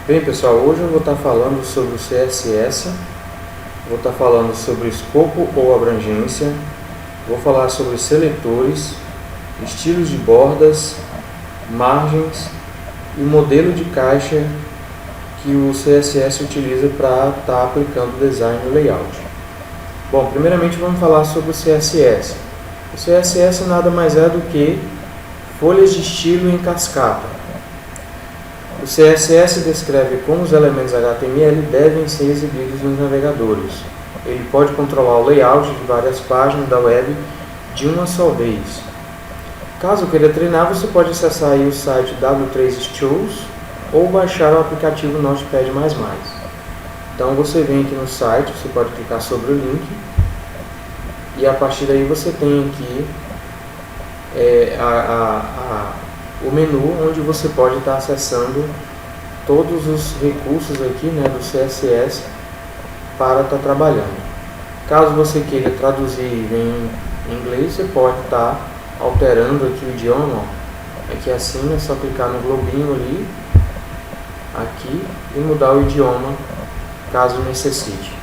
Bem pessoal, hoje eu vou estar falando sobre o CSS, vou estar falando sobre escopo ou abrangência, vou falar sobre seletores, estilos de bordas, margens e modelo de caixa que o CSS utiliza para estar aplicando design no layout. Bom, primeiramente vamos falar sobre o CSS. O CSS nada mais é do que folhas de estilo em cascata. O CSS descreve como os elementos HTML devem ser exibidos nos navegadores. Ele pode controlar o layout de várias páginas da web de uma só vez. Caso queira treinar, você pode acessar aí o site W3Schools ou baixar o aplicativo Notepad++. Então você vem aqui no site, você pode clicar sobre o link e a partir daí você tem aqui o menu onde você pode estar acessando todos os recursos aqui, do CSS para estar trabalhando. Caso você queira traduzir em inglês, você pode estar alterando aqui o idioma. Aqui assim é só clicar no globinho ali, aqui, e mudar o idioma caso necessite.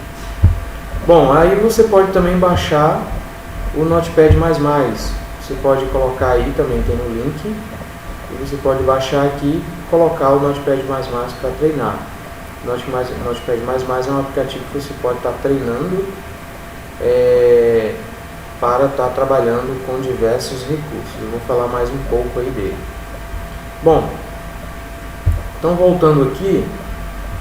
Bom, aí você pode também baixar o Notepad++. Você pode colocar aí, também tem no link, e você pode baixar aqui e colocar o Notepad++ para treinar. O Notepad++ é um aplicativo que você pode estar treinando para estar trabalhando com diversos recursos. Eu vou falar mais um pouco aí dele. Bom, então voltando aqui,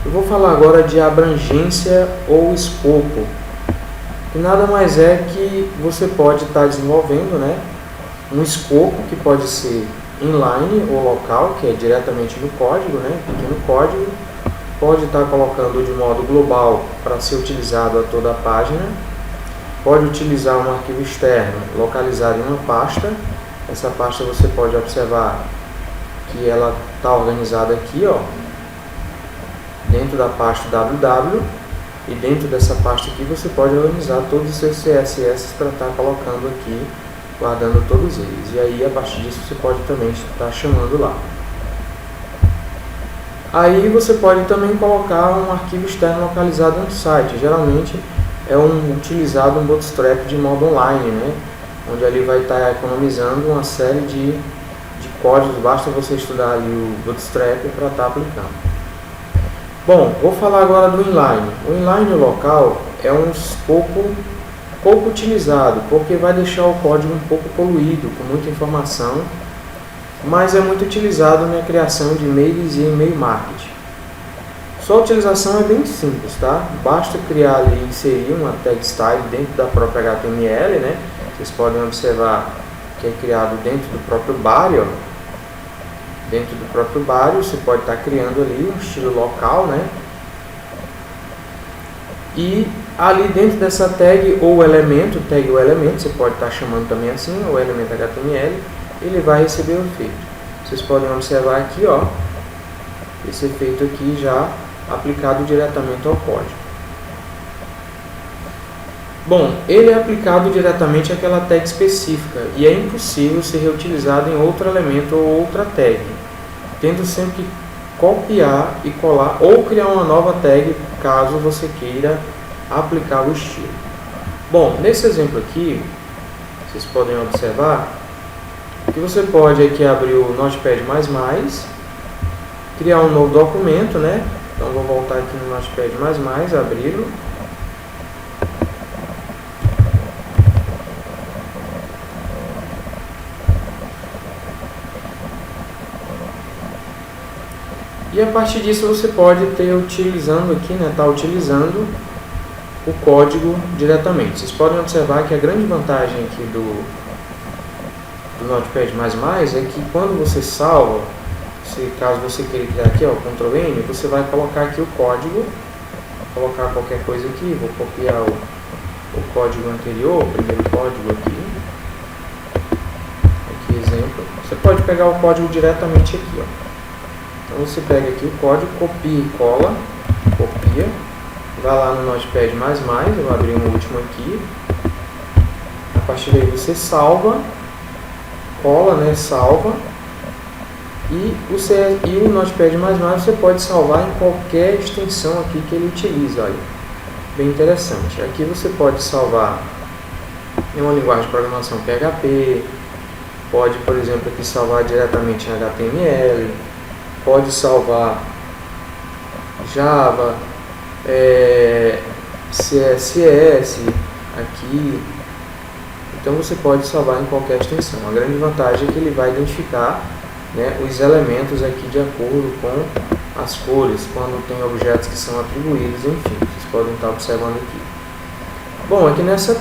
eu vou falar agora de abrangência ou escopo, que nada mais é que você pode estar desenvolvendo, um escopo que pode ser inline ou local, que é diretamente no código, aqui no código, pode estar colocando de modo global para ser utilizado a toda a página, pode utilizar um arquivo externo localizado em uma pasta. Essa pasta você pode observar que ela está organizada aqui, dentro da pasta www, e dentro dessa pasta aqui você pode organizar todos os seus CSS para estar colocando aqui, guardando todos eles. E aí, a partir disso, você pode também estar chamando lá. Aí você pode também colocar um arquivo externo localizado no site. Geralmente é utilizado um Bootstrap de modo online, onde ali vai estar economizando uma série de códigos. Basta você estudar ali o Bootstrap para estar aplicando. Bom, vou falar agora do inline. O inline local é um escopo pouco utilizado, porque vai deixar o código um pouco poluído, com muita informação, mas é muito utilizado na criação de e-mails e e-mail marketing. Sua utilização é bem simples, tá? Basta criar ali e inserir uma tag style dentro da própria HTML, Vocês podem observar que é criado dentro do próprio body, Dentro do próprio body você pode estar criando ali um estilo local, E ali dentro dessa tag ou elemento, você pode estar chamando também assim, o elemento HTML, ele vai receber o efeito. Vocês podem observar aqui, esse efeito aqui já aplicado diretamente ao código. Bom, ele é aplicado diretamente àquela tag específica e é impossível ser reutilizado em outro elemento ou outra tag, tendo sempre que copiar e colar ou criar uma nova tag caso você queira aplicar o estilo. Bom, nesse exemplo aqui, vocês podem observar que você pode aqui abrir o Notepad++, criar um novo documento, Então vou voltar aqui no Notepad++, abri-lo. E a partir disso você pode utilizando aqui, tá utilizando o código diretamente. Vocês podem observar que a grande vantagem aqui do Notepad++ é que quando você salva, caso você queira criar aqui, Ctrl N, você vai colocar aqui o código, colocar qualquer coisa aqui, vou copiar o código anterior, o primeiro código aqui, exemplo. Você pode pegar o código diretamente aqui, Então você pega aqui o código, copia e cola, copia, vai lá no Notepad++, eu vou abrir um último aqui, a partir daí você salva, cola, salva, E o Notepad++ você pode salvar em qualquer extensão aqui que ele utiliza. Olha, bem interessante. Aqui você pode salvar em uma linguagem de programação PHP, pode, por exemplo, aqui salvar diretamente em HTML, pode salvar Java, CSS aqui. Então você pode salvar em qualquer extensão. A grande vantagem é que ele vai identificar, né, os elementos aqui de acordo com as cores, quando tem objetos que são atribuídos, enfim, vocês podem estar observando aqui. Bom, aqui nesse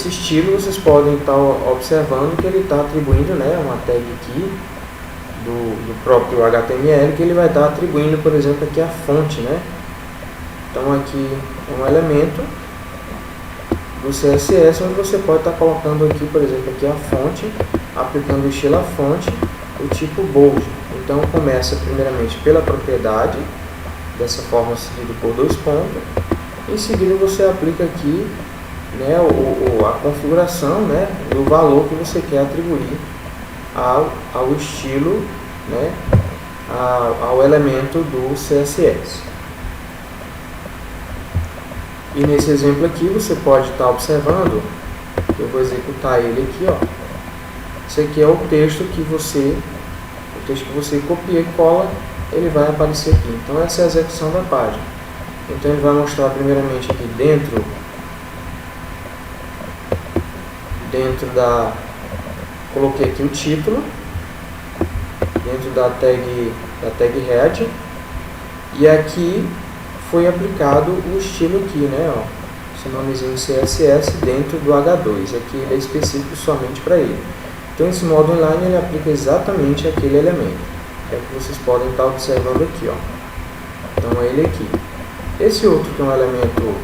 estilo vocês podem estar observando que ele está atribuindo, né, uma tag aqui do próprio HTML, que ele vai estar atribuindo, por exemplo, aqui a fonte, né? Então aqui é um elemento do CSS, onde você pode estar colocando aqui, por exemplo, aqui a fonte, aplicando o estilo a fonte, o tipo bold. Então começa primeiramente pela propriedade, dessa forma seguido por 2 pontos. Em seguida você aplica aqui, né, a configuração, né, do valor que você quer atribuir ao estilo, né, ao elemento do CSS. E nesse exemplo aqui você pode estar observando, eu vou executar ele aqui, ó. Esse aqui é o texto que você copia e cola, ele vai aparecer aqui. Então essa é a execução da página. Então ele vai mostrar primeiramente aqui dentro coloquei aqui o título, dentro da tag head, e aqui foi aplicado o estilo aqui, né, ó, esse nomezinho CSS dentro do H2, aqui ele é específico somente para ele. Então esse modo inline ele aplica exatamente aquele elemento, é o que vocês podem estar observando aqui, ó. Então é ele aqui. Esse outro que é um elemento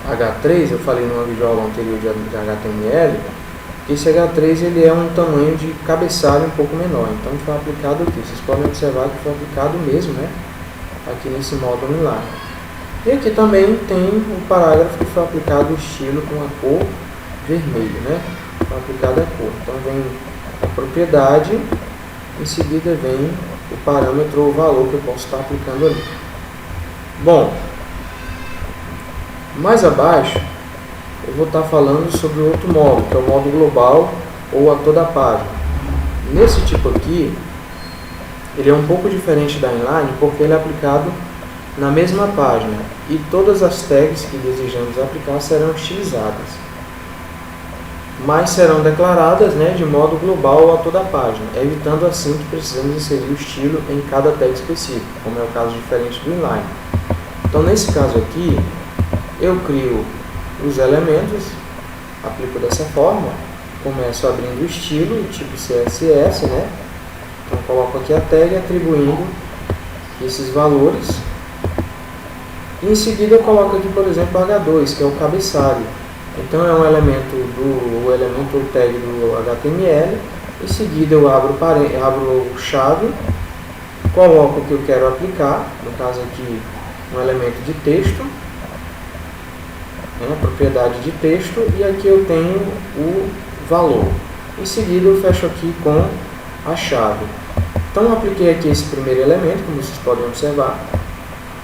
H3, eu falei numa videoaula anterior de HTML, esse H3 ele é um tamanho de cabeçalho um pouco menor, então foi aplicado aqui. Vocês podem observar que foi aplicado mesmo, né, aqui nesse módulo inline. E aqui também tem um parágrafo que foi aplicado o estilo com a cor vermelho, né, foi aplicada a cor. Então vem a propriedade, em seguida vem o parâmetro ou o valor que eu posso estar aplicando ali. Bom, mais abaixo eu vou estar falando sobre o outro modo, que é o modo global ou a toda a página. Nesse tipo aqui, ele é um pouco diferente da inline porque ele é aplicado na mesma página e todas as tags que desejamos aplicar serão estilizadas, mas serão declaradas, né, de modo global ou a toda a página, evitando assim que precisamos inserir o estilo em cada tag específico, como é o caso diferente do inline. Então nesse caso aqui, eu crio os elementos, aplico dessa forma, começo abrindo o estilo, tipo CSS, né? Então coloco aqui a tag atribuindo esses valores. E em seguida eu coloco aqui, por exemplo, H2, que é o cabeçalho. Então é um elemento o elemento tag do HTML. Em seguida eu abro chave, coloco o que eu quero aplicar, no caso aqui um elemento de texto, né, propriedade de texto, e aqui eu tenho o valor. Em seguida eu fecho aqui com a chave. Então eu apliquei aqui esse primeiro elemento, como vocês podem observar.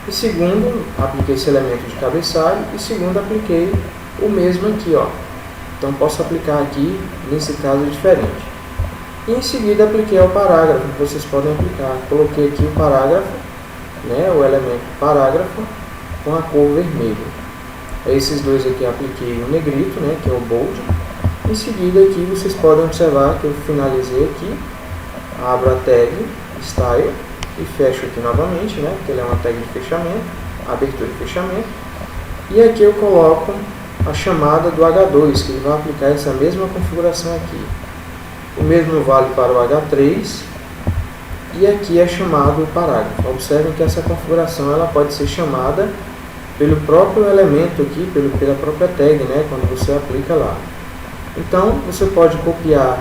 E segundo, apliquei esse elemento de cabeçalho, e segundo, apliquei o mesmo aqui, ó. Então posso aplicar aqui, nesse caso diferente. E em seguida apliquei ao parágrafo, que vocês podem aplicar. Coloquei aqui o parágrafo, né, o elemento parágrafo, com a cor vermelha. Esses dois aqui apliquei o negrito, né, que é o bold. Em seguida aqui vocês podem observar que eu finalizei aqui, abro a tag style e fecho aqui novamente, né, porque ele é uma tag de fechamento, abertura e fechamento. E aqui eu coloco a chamada do H2, que ele vai aplicar essa mesma configuração aqui. O mesmo vale para o H3 e aqui é chamado o parágrafo. Observem que essa configuração ela pode ser chamada pelo próprio elemento aqui, pela própria tag, né, quando você aplica lá. Então, você pode copiar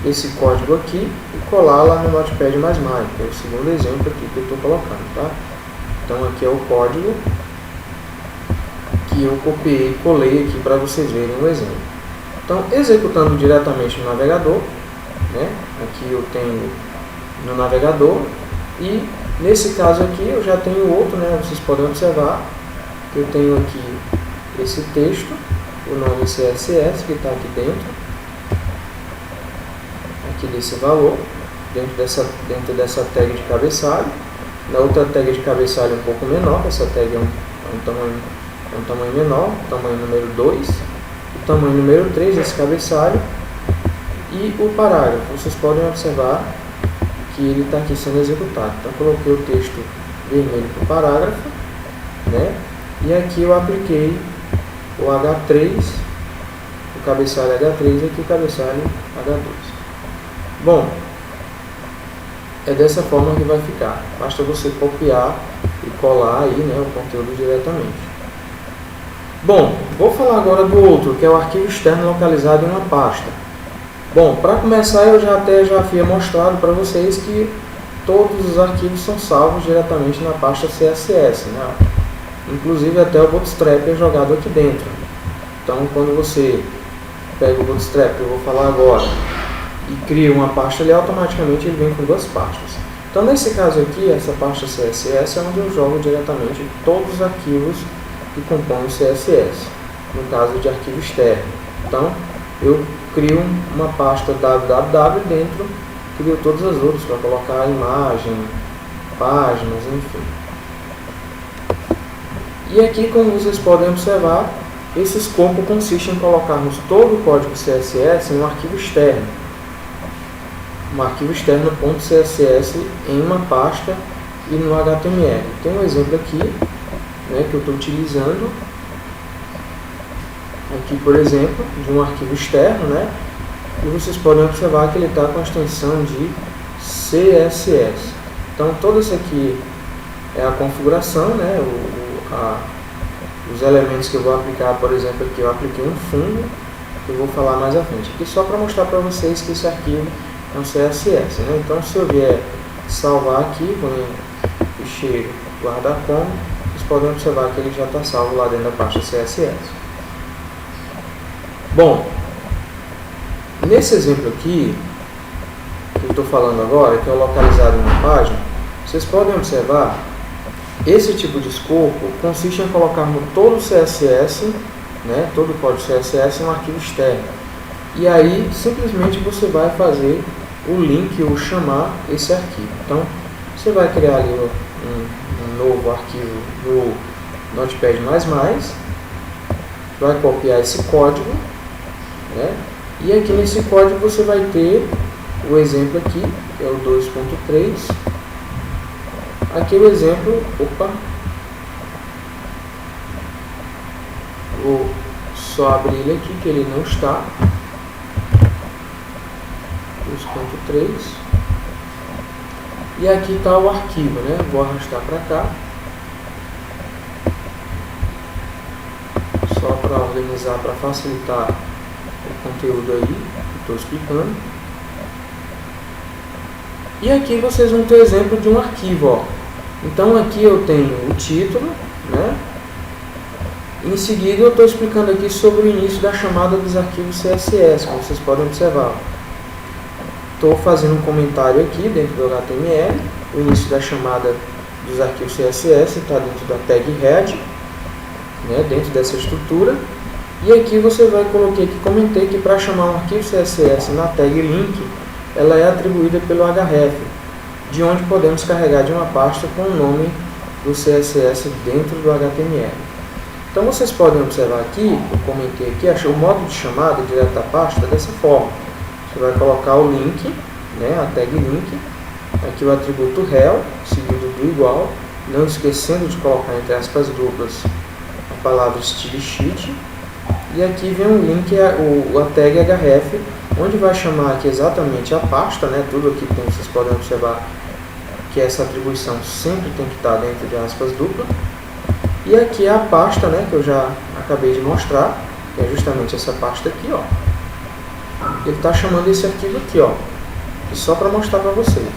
esse código aqui e colar lá no Notepad++, que é o segundo exemplo aqui que eu estou colocando, tá? Então, aqui é o código que eu copiei e colei aqui para vocês verem o exemplo. Então, executando diretamente no navegador, né, aqui eu tenho no navegador, e nesse caso aqui eu já tenho outro, né? Vocês podem observar que eu tenho aqui esse texto, o nome CSS que está aqui dentro desse valor, dentro dessa tag de cabeçalho. Na outra tag de cabeçalho um pouco menor, essa tag é um tamanho menor, tamanho número 2, o tamanho número 3 desse cabeçalho, e o parágrafo. Vocês podem observar que ele está aqui sendo executado. Então coloquei o texto vermelho para o parágrafo, né? E aqui eu apliquei o H3, o cabeçalho H3 e aqui o cabeçalho H2. Bom, é dessa forma que vai ficar. Basta você copiar e colar aí, né, o conteúdo diretamente. Bom, vou falar agora do outro, que é o arquivo externo localizado em uma pasta. Bom, para começar eu já havia mostrado para vocês que todos os arquivos são salvos diretamente na pasta CSS, né? Inclusive até o Bootstrap é jogado aqui dentro. Então quando você pega o Bootstrap, eu vou falar agora, e cria uma pasta ali, automaticamente ele vem com duas pastas. Então nesse caso aqui, essa pasta CSS é onde eu jogo diretamente todos os arquivos que compõem o CSS, no caso de arquivo externo. Então eu crio uma pasta www dentro, crio todas as outras para colocar imagem, páginas, enfim. E aqui, como vocês podem observar, esse escopo consiste em colocarmos todo o código CSS em um arquivo externo. Um arquivo externo .css em uma pasta e no HTML. Tem um exemplo aqui, né, que eu estou utilizando. Aqui, por exemplo, de um arquivo externo, né, e vocês podem observar que ele está com a extensão de CSS. Então, todo isso aqui é a configuração, né, os elementos que eu vou aplicar. Por exemplo, aqui eu apliquei um fundo, que eu vou falar mais à frente. Aqui só para mostrar para vocês que esse arquivo é um CSS, né? Então, se eu vier salvar aqui, vou em ficheiro, guardar como, vocês podem observar que ele já está salvo lá dentro da pasta CSS. Bom, nesse exemplo aqui, que eu estou falando agora, que é localizado em uma página, vocês podem observar, esse tipo de escopo consiste em colocarmos todo o CSS, né, todo o código CSS em um arquivo externo. E aí, simplesmente você vai fazer o link ou chamar esse arquivo. Então, você vai criar ali um novo arquivo no Notepad++, vai copiar esse código, né? E aqui nesse código você vai ter o exemplo aqui, que é o 2.3. Aqui o exemplo, vou só abrir ele aqui, que ele não está. 2.3. E aqui está o arquivo, né? Vou arrastar para cá, só para organizar, para facilitar o conteúdo aí que estou explicando. E aqui vocês vão ter exemplo de um arquivo, ó. Então aqui eu tenho o título, né? Em seguida eu estou explicando aqui sobre o início da chamada dos arquivos CSS, como vocês podem observar. Estou fazendo um comentário aqui dentro do HTML, o início da chamada dos arquivos CSS está dentro da tag head, né, dentro dessa estrutura. E aqui você vai colocar aqui, comentei que para chamar um arquivo CSS na tag link, ela é atribuída pelo href, de onde podemos carregar de uma pasta com o nome do CSS dentro do HTML. Então vocês podem observar aqui, eu comentei aqui, o modo de chamada direto da pasta dessa forma. Você vai colocar o link, né, a tag link, aqui o atributo rel, seguido do igual, não esquecendo de colocar entre aspas duplas a palavra style sheet, e aqui vem um link, a tag href, onde vai chamar aqui exatamente a pasta, né, tudo aqui como vocês podem observar que essa atribuição sempre tem que estar dentro de aspas dupla, e aqui é a pasta, né, que eu já acabei de mostrar, que é justamente essa pasta aqui, ó. Ele está chamando esse arquivo aqui, ó, só para mostrar para vocês.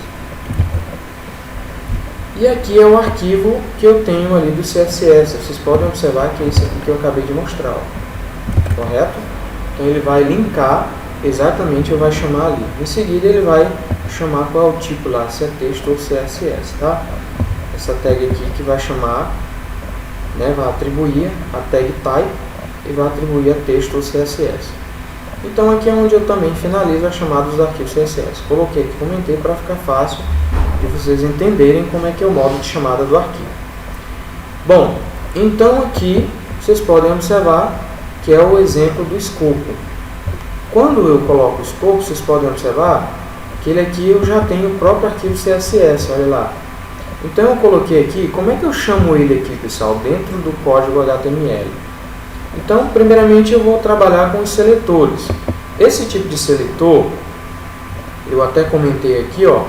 E aqui é o arquivo que eu tenho ali do CSS. Vocês podem observar que é esse aqui que eu acabei de mostrar, ó. Correto? Então ele vai linkar exatamente vai chamar ali. Em seguida ele vai chamar qual é o tipo lá, se é texto ou CSS, tá? Essa tag aqui que vai chamar, né, vai atribuir a tag type e vai atribuir a texto ou CSS. Então aqui é onde eu também finalizo a chamada dos arquivos CSS. Coloquei aqui, comentei para ficar fácil de vocês entenderem como é que é o modo de chamada do arquivo. Bom, então aqui vocês podem observar que é o exemplo do escopo. Quando eu coloco o escopo, vocês podem observar que ele aqui eu já tenho o próprio arquivo CSS, olha lá. Então eu coloquei aqui, como é que eu chamo ele aqui, pessoal, dentro do código HTML? Então, primeiramente eu vou trabalhar com os seletores. Esse tipo de seletor, eu até comentei aqui, ó,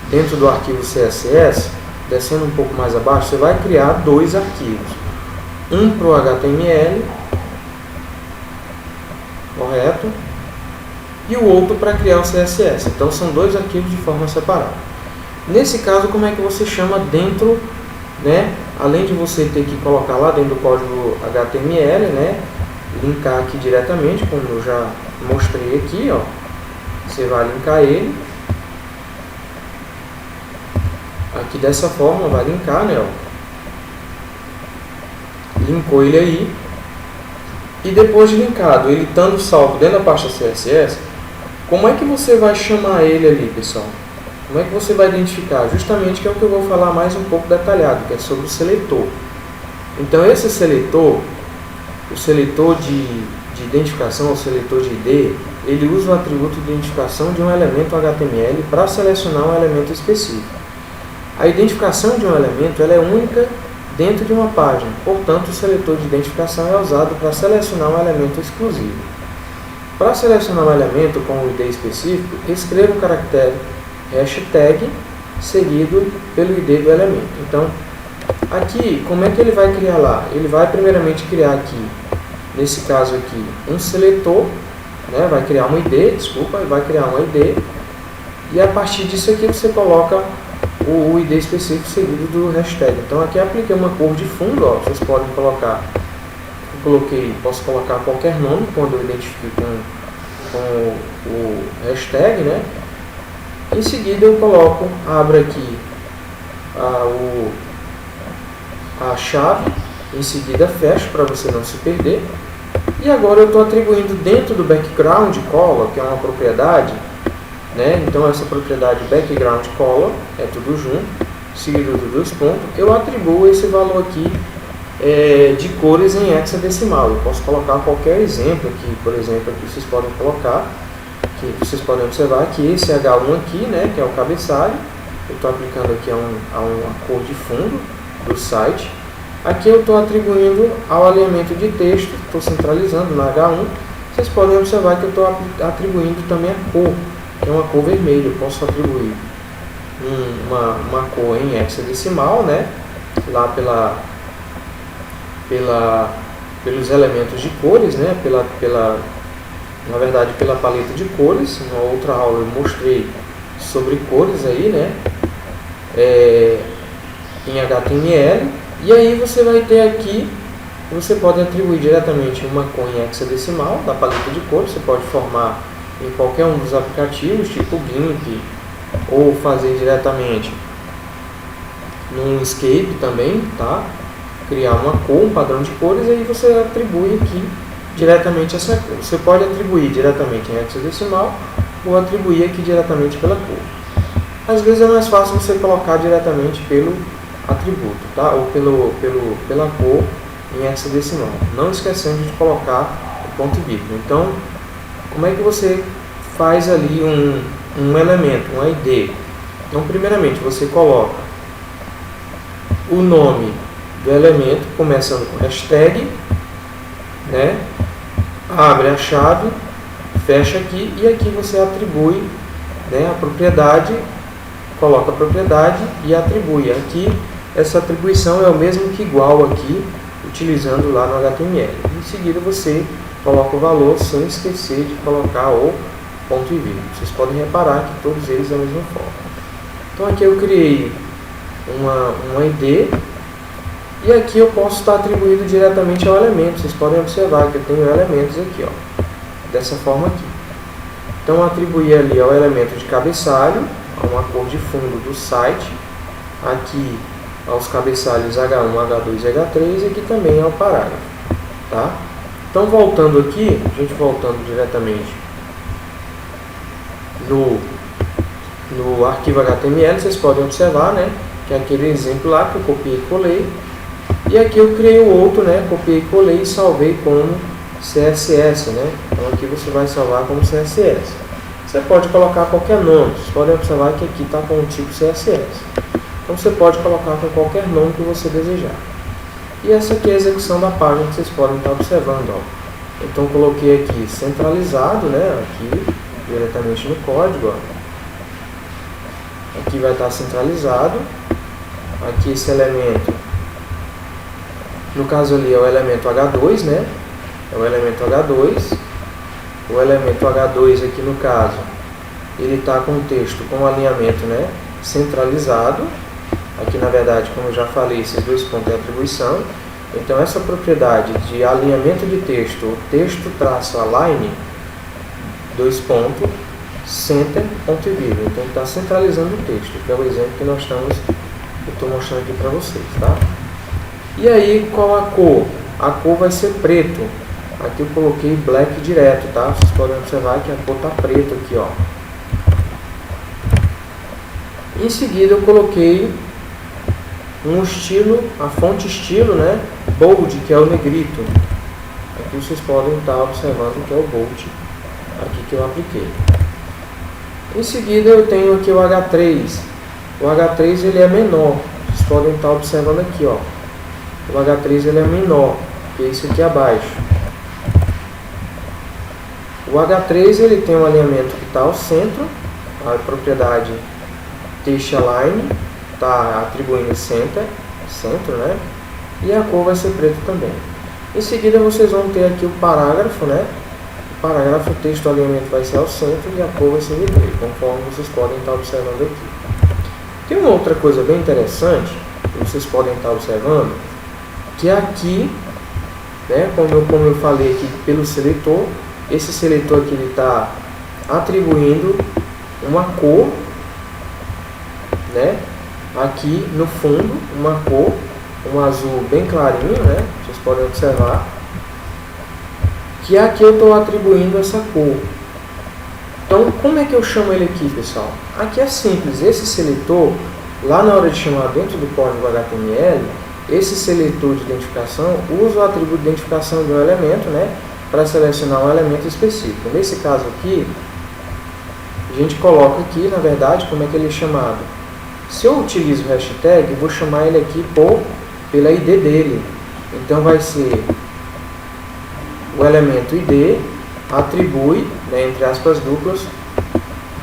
dentro do arquivo CSS, descendo um pouco mais abaixo, você vai criar dois arquivos. Um para o HTML, correto? E o outro para criar o CSS. Então são dois arquivos de forma separada. Nesse caso, como é que você chama dentro, né? Além de você ter que colocar lá dentro do código HTML, né? Linkar aqui diretamente, como eu já mostrei aqui, ó. Você vai linkar ele. Aqui dessa forma, vai linkar, né? Ó. Linkou ele aí. E depois de linkado, ele estando salvo dentro da pasta CSS, como é que você vai chamar ele ali, pessoal? Como é que você vai identificar? Justamente que é o que eu vou falar mais um pouco detalhado, que é sobre o seletor. Então esse seletor, o seletor de identificação, o seletor de ID, ele usa o atributo de identificação de um elemento HTML para selecionar um elemento específico. A identificação de um elemento ela é única dentro de uma página, portanto o seletor de identificação é usado para selecionar um elemento exclusivo. Para selecionar um elemento com um ID específico, escreva o caractere hashtag seguido pelo ID do elemento. Então, aqui, como é que ele vai criar lá? Ele vai primeiramente criar aqui, nesse caso aqui, um seletor, né? Vai criar um ID, vai criar um ID, e a partir disso aqui você coloca o ID específico seguido do hashtag. Então aqui eu apliquei uma cor de fundo, ó, vocês podem colocar, posso colocar qualquer nome quando eu identifico com o hashtag, né? Em seguida eu abro aqui a chave, em seguida fecho para você não se perder. E agora eu estou atribuindo dentro do background color, que é uma propriedade, né? Então essa propriedade background color é tudo junto, seguido dos dois pontos. Eu atribuo esse valor aqui de cores em hexadecimal. Eu posso colocar qualquer exemplo aqui, por exemplo, aqui vocês podem colocar. Vocês podem observar que esse H1 aqui, né, que é o cabeçalho, eu estou aplicando aqui a uma cor de fundo do site. Aqui eu estou atribuindo ao alinhamento de texto, estou centralizando na H1. Vocês podem observar que eu estou atribuindo também a cor, que é uma cor vermelha. Eu posso atribuir uma cor em hexadecimal, né, lá pelos elementos de cores, né, na verdade pela paleta de cores. Na outra aula eu mostrei sobre cores aí, né, em HTML. E aí você vai ter aqui, você pode atribuir diretamente uma cor em hexadecimal da paleta de cores. Você pode formar em qualquer um dos aplicativos, tipo GIMP, ou fazer diretamente no Inkscape também, tá? Criar uma cor, um padrão de cores, e aí você atribui aqui diretamente essa cor. Você pode atribuir diretamente em hexadecimal ou atribuir aqui diretamente pela cor. Às vezes é mais fácil você colocar diretamente pelo atributo, tá? Ou pela cor em hexadecimal, não esquecendo de colocar o ponto e vírgula. Então, como é que você faz ali um elemento, um ID? Então, primeiramente, você coloca o nome do elemento, começando com hashtag, né? Abre a chave, fecha aqui, e aqui você atribui, né, a propriedade, coloca a propriedade e atribui. Aqui, essa atribuição é o mesmo que igual aqui, utilizando lá no HTML. Em seguida, você coloca o valor sem esquecer de colocar o ponto e vírgula. Vocês podem reparar que todos eles da mesma forma. Então aqui eu criei um ID, e aqui eu posso estar atribuindo diretamente ao elemento. Vocês podem observar que eu tenho elementos aqui, ó, dessa forma aqui. Então, atribuir ali ao elemento de cabeçalho, a uma cor de fundo do site, aqui aos cabeçalhos H1, H2 e H3, e aqui também ao parágrafo. Tá? Então, voltando aqui, a gente voltando diretamente no arquivo HTML, vocês podem observar, né, que é aquele exemplo lá que eu copiei e colei. E aqui eu criei o outro, né, copiei e colei e salvei como CSS, né? Então aqui você vai salvar como CSS. Você pode colocar qualquer nome. Vocês podem observar que aqui está com o tipo CSS. Então você pode colocar com qualquer nome que você desejar. E essa aqui é a execução da página que vocês podem estar observando, ó. Então coloquei aqui centralizado, né, aqui diretamente no código, ó. Aqui vai estar centralizado. Aqui esse elemento, no caso ali é o elemento H2, né? É o elemento H2. O elemento H2 aqui no caso, ele está com o texto com alinhamento, né, centralizado. Aqui na verdade, como eu já falei, esses dois pontos é atribuição. Então essa propriedade de alinhamento de texto, o texto traço align, dois pontos, center, ponto e vírgula. Então está centralizando o texto, que é o exemplo que eu estou mostrando aqui para vocês, tá? E aí, qual a cor? A cor vai ser preto. Aqui eu coloquei black direto, tá? Vocês podem observar que a cor está preta aqui, ó. Em seguida eu coloquei um estilo, a fonte estilo, né? Bold, que é o negrito. Aqui vocês podem estar observando que é o bold, aqui que eu apliquei. Em seguida eu tenho aqui o H3. O H3 ele é menor. Vocês podem estar observando aqui, ó. O H3 ele é menor que esse aqui abaixo. O H3 ele tem um alinhamento que está ao centro, a propriedade text align está atribuindo centro, né? E a cor vai ser preto também. Em seguida vocês vão ter aqui o parágrafo, né? O parágrafo, o texto, o alinhamento vai ser ao centro e a cor vai ser vermelho, conforme vocês podem estar observando aqui. Tem uma outra coisa bem interessante que vocês podem estar observando, que aqui, né, como eu falei aqui pelo seletor, esse seletor aqui ele está atribuindo uma cor, né, aqui no fundo, uma cor, um azul bem clarinho, né, vocês podem observar, que aqui eu estou atribuindo essa cor. Então, como é que eu chamo ele aqui, pessoal? Aqui é simples, esse seletor, lá na hora de chamar dentro do código HTML, esse seletor de identificação usa o atributo de identificação de um elemento, né, para selecionar um elemento específico. Nesse caso aqui, a gente coloca aqui, na verdade, como é que ele é chamado. Se eu utilizo o hashtag, eu vou chamar ele aqui pela ID dele. Então vai ser o elemento ID, atribui, né, entre aspas duplas,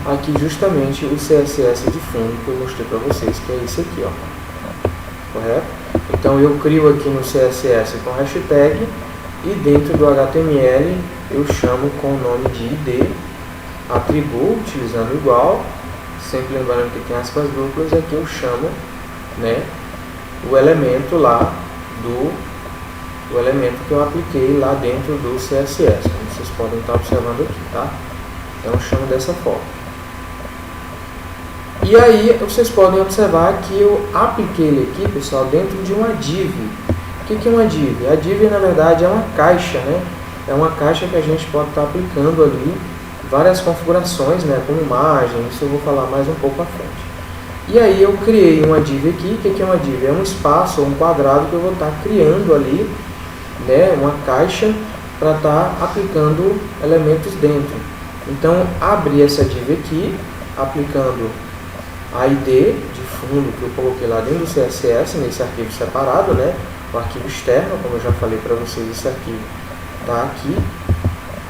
aqui justamente o CSS de fundo que eu mostrei para vocês, que é esse aqui, ó. Correto? Então eu crio aqui no CSS com hashtag e dentro do HTML eu chamo com o nome de ID, atribuo utilizando igual, sempre lembrando que tem aspas duplas, aqui eu chamo, né, o elemento lá o elemento que eu apliquei lá dentro do CSS, como vocês podem estar observando aqui, tá? Então eu chamo dessa forma. E aí vocês podem observar que eu apliquei ele aqui, pessoal, dentro de uma div. O que é uma div? A div, na verdade, é uma caixa, né? É uma caixa que a gente pode estar aplicando ali várias configurações, né? Como imagem, isso eu vou falar mais um pouco à frente. E aí eu criei uma div aqui. O que é uma div? É um espaço, um quadrado que eu vou estar criando ali, né? Uma caixa para estar aplicando elementos dentro. Então, abri essa div aqui, aplicando a ID de fundo que eu coloquei lá dentro do CSS, nesse arquivo separado, né? O arquivo externo, como eu já falei para vocês, esse arquivo está aqui.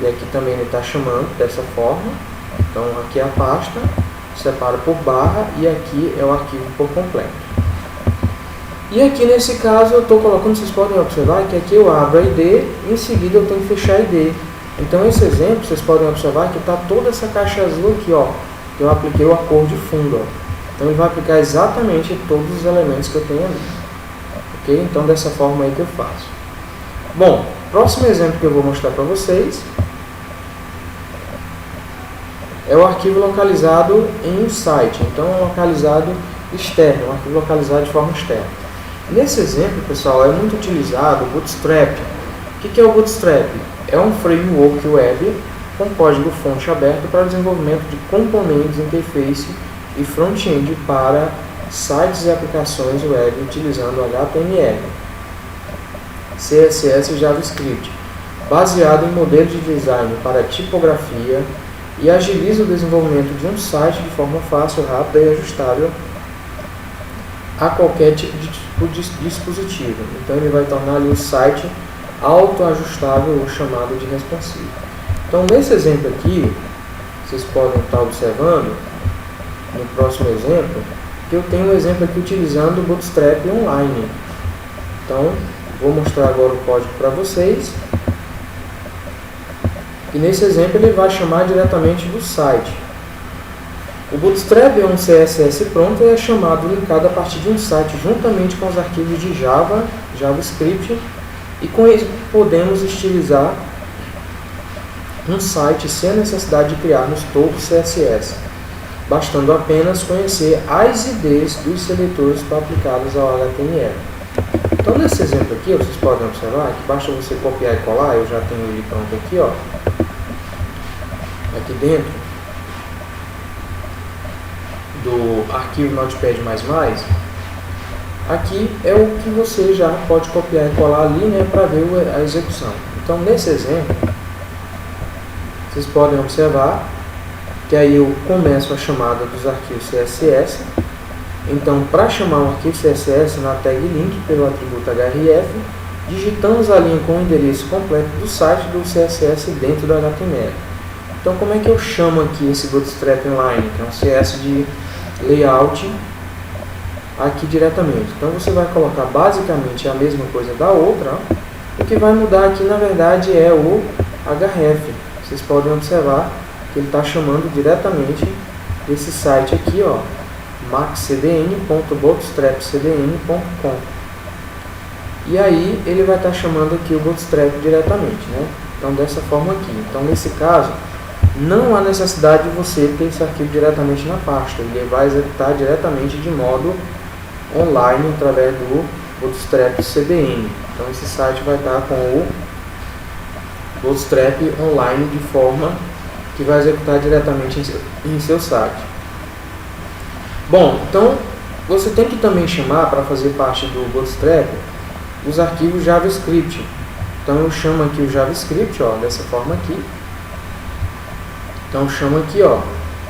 E aqui também ele está chamando dessa forma. Então aqui é a pasta, separo por barra e aqui é o arquivo por completo. E aqui nesse caso eu estou colocando, vocês podem observar que aqui eu abro a ID e em seguida eu tenho que fechar a ID. Então esse exemplo, vocês podem observar que está toda essa caixa azul aqui, ó, que eu apliquei o cor de fundo, ó. Então ele vai aplicar exatamente todos os elementos que eu tenho ali. Ok? Então dessa forma aí que eu faço. Bom, próximo exemplo que eu vou mostrar para vocês é o arquivo localizado em um site, então é localizado externo, um arquivo localizado de forma externa. Nesse exemplo, pessoal, é muito utilizado o Bootstrap. O que é o Bootstrap? É um framework web com código fonte aberto para desenvolvimento de componentes, interface e front-end para sites e aplicações web utilizando HTML, CSS e JavaScript, baseado em modelos de design para tipografia e agiliza o desenvolvimento de um site de forma fácil, rápida e ajustável a qualquer tipo de dispositivo. Então ele vai tornar ali o site autoajustável ou chamado de responsive. Então nesse exemplo aqui, vocês podem estar observando, no próximo exemplo, que eu tenho um exemplo aqui utilizando o Bootstrap online. Então vou mostrar agora o código para vocês. E nesse exemplo ele vai chamar diretamente do site. O Bootstrap é um CSS pronto e é chamado linkado a partir de um site juntamente com os arquivos de Java, JavaScript, e com isso podemos estilizar um site sem a necessidade de criarmos todo o CSS, bastando apenas conhecer as IDs dos seletores aplicados ao HTML. Então nesse exemplo aqui, vocês podem observar que basta você copiar e colar, eu já tenho ele pronto aqui, ó, aqui dentro do arquivo Notepad++, aqui é o que você já pode copiar e colar ali, né, para ver a execução. Então nesse exemplo, vocês podem observar que aí eu começo a chamada dos arquivos CSS. Então, para chamar um arquivo CSS na tag link pelo atributo href, digitamos a linha com o endereço completo do site do CSS dentro do HTML. Então, como é que eu chamo aqui esse Bootstrap Online, que é um CS de layout, aqui diretamente? Então, você vai colocar basicamente a mesma coisa da outra, ó. O que vai mudar aqui, na verdade, é o href. Vocês podem observar que ele está chamando diretamente desse site aqui, ó, maxcdn.bootstrapcdn.com. E aí ele vai estar chamando aqui o Bootstrap diretamente, né? Então dessa forma aqui. Então nesse caso não há necessidade de você ter esse arquivo diretamente na pasta. Ele vai executar diretamente de modo online através do Bootstrap CDN. Então esse site vai estar com o Bootstrap online de forma que vai executar diretamente em seu site. Bom, então você tem que também chamar, para fazer parte do Bootstrap, os arquivos JavaScript. Então eu chamo aqui o JavaScript, ó, dessa forma aqui. Então eu chamo aqui, ó,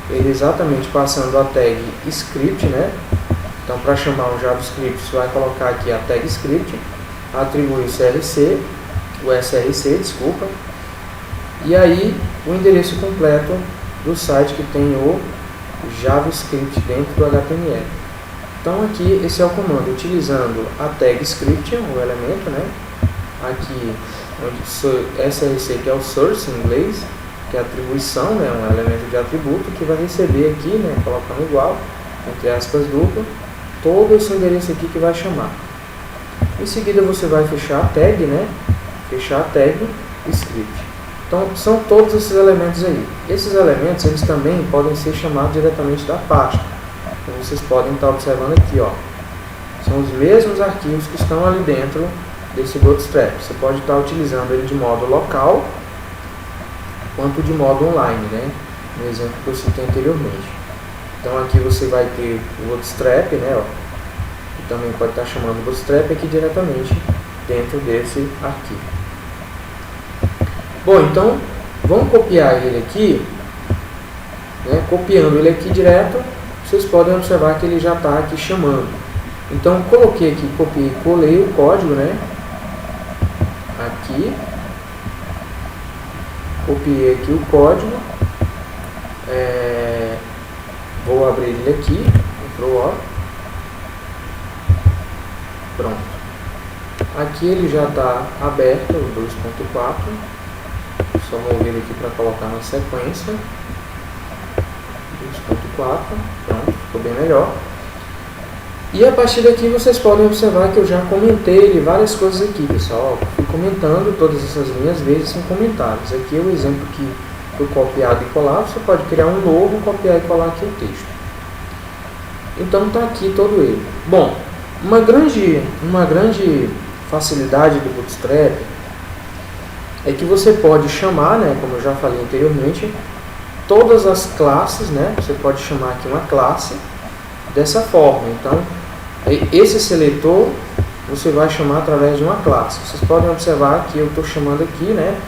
ele exatamente passando a tag script, né? Então para chamar o JavaScript você vai colocar aqui a tag script, atribui o src, desculpa, e aí o endereço completo do site que tem o JavaScript dentro do HTML. Então aqui esse é o comando, utilizando a tag script, o elemento, né? Aqui onde src, que é o source em inglês, que é a atribuição, né? Um elemento de atributo que vai receber aqui, né? Colocando igual, entre aspas dupla, todo esse endereço aqui que vai chamar. Em seguida você vai fechar a tag, né? Fechar a tag script. Então são todos esses elementos aí. Esses elementos eles também podem ser chamados diretamente da pasta. Então vocês podem estar observando aqui, ó. São os mesmos arquivos que estão ali dentro desse Bootstrap. Você pode estar utilizando ele de modo local quanto de modo online, né? No exemplo que eu citei anteriormente. Então aqui você vai ter o Bootstrap, né? Ó, que também pode estar chamando o Bootstrap aqui diretamente dentro desse arquivo. Bom, então vamos copiar ele aqui, né? Copiando ele aqui direto, vocês podem observar que ele já está aqui chamando. Então coloquei aqui, copiei e colei o código, né? Aqui, copiei aqui o código, vou abrir ele aqui, Ctrl O, pronto. Aqui ele já está aberto, o 2.4. Só mover ele aqui para colocar na sequência. 2.4, pronto, ficou bem melhor. E a partir daqui vocês podem observar que eu já comentei várias coisas aqui, pessoal. Fui comentando todas essas linhas vezes em comentários. Aqui é o exemplo que foi copiado e colado, você pode criar um novo, copiar e colar aqui o texto. Então está aqui todo ele. Bom, uma grande facilidade do Bootstrap é que você pode chamar, né, como eu já falei anteriormente, todas as classes, né, você pode chamar aqui uma classe dessa forma. Então, esse seletor você vai chamar através de uma classe. Vocês podem observar que eu estou chamando aqui, né,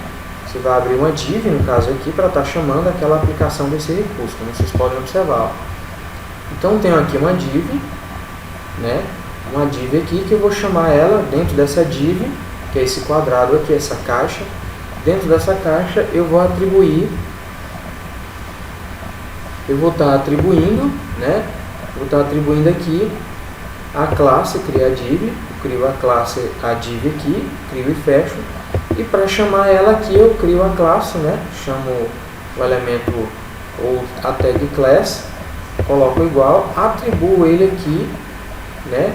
você vai abrir uma div, no caso aqui, para estar chamando aquela aplicação desse recurso, como vocês podem observar. Então, tenho aqui uma div, né, uma div aqui que eu vou chamar ela dentro dessa div, que é esse quadrado aqui, essa caixa. Dentro dessa caixa eu vou atribuir, né, vou estar atribuindo aqui a classe, criar div, eu crio a classe, a div aqui, crio e fecho. E para chamar ela aqui eu crio a classe, né, chamo o elemento ou a tag class, coloco igual, atribuo ele aqui, né,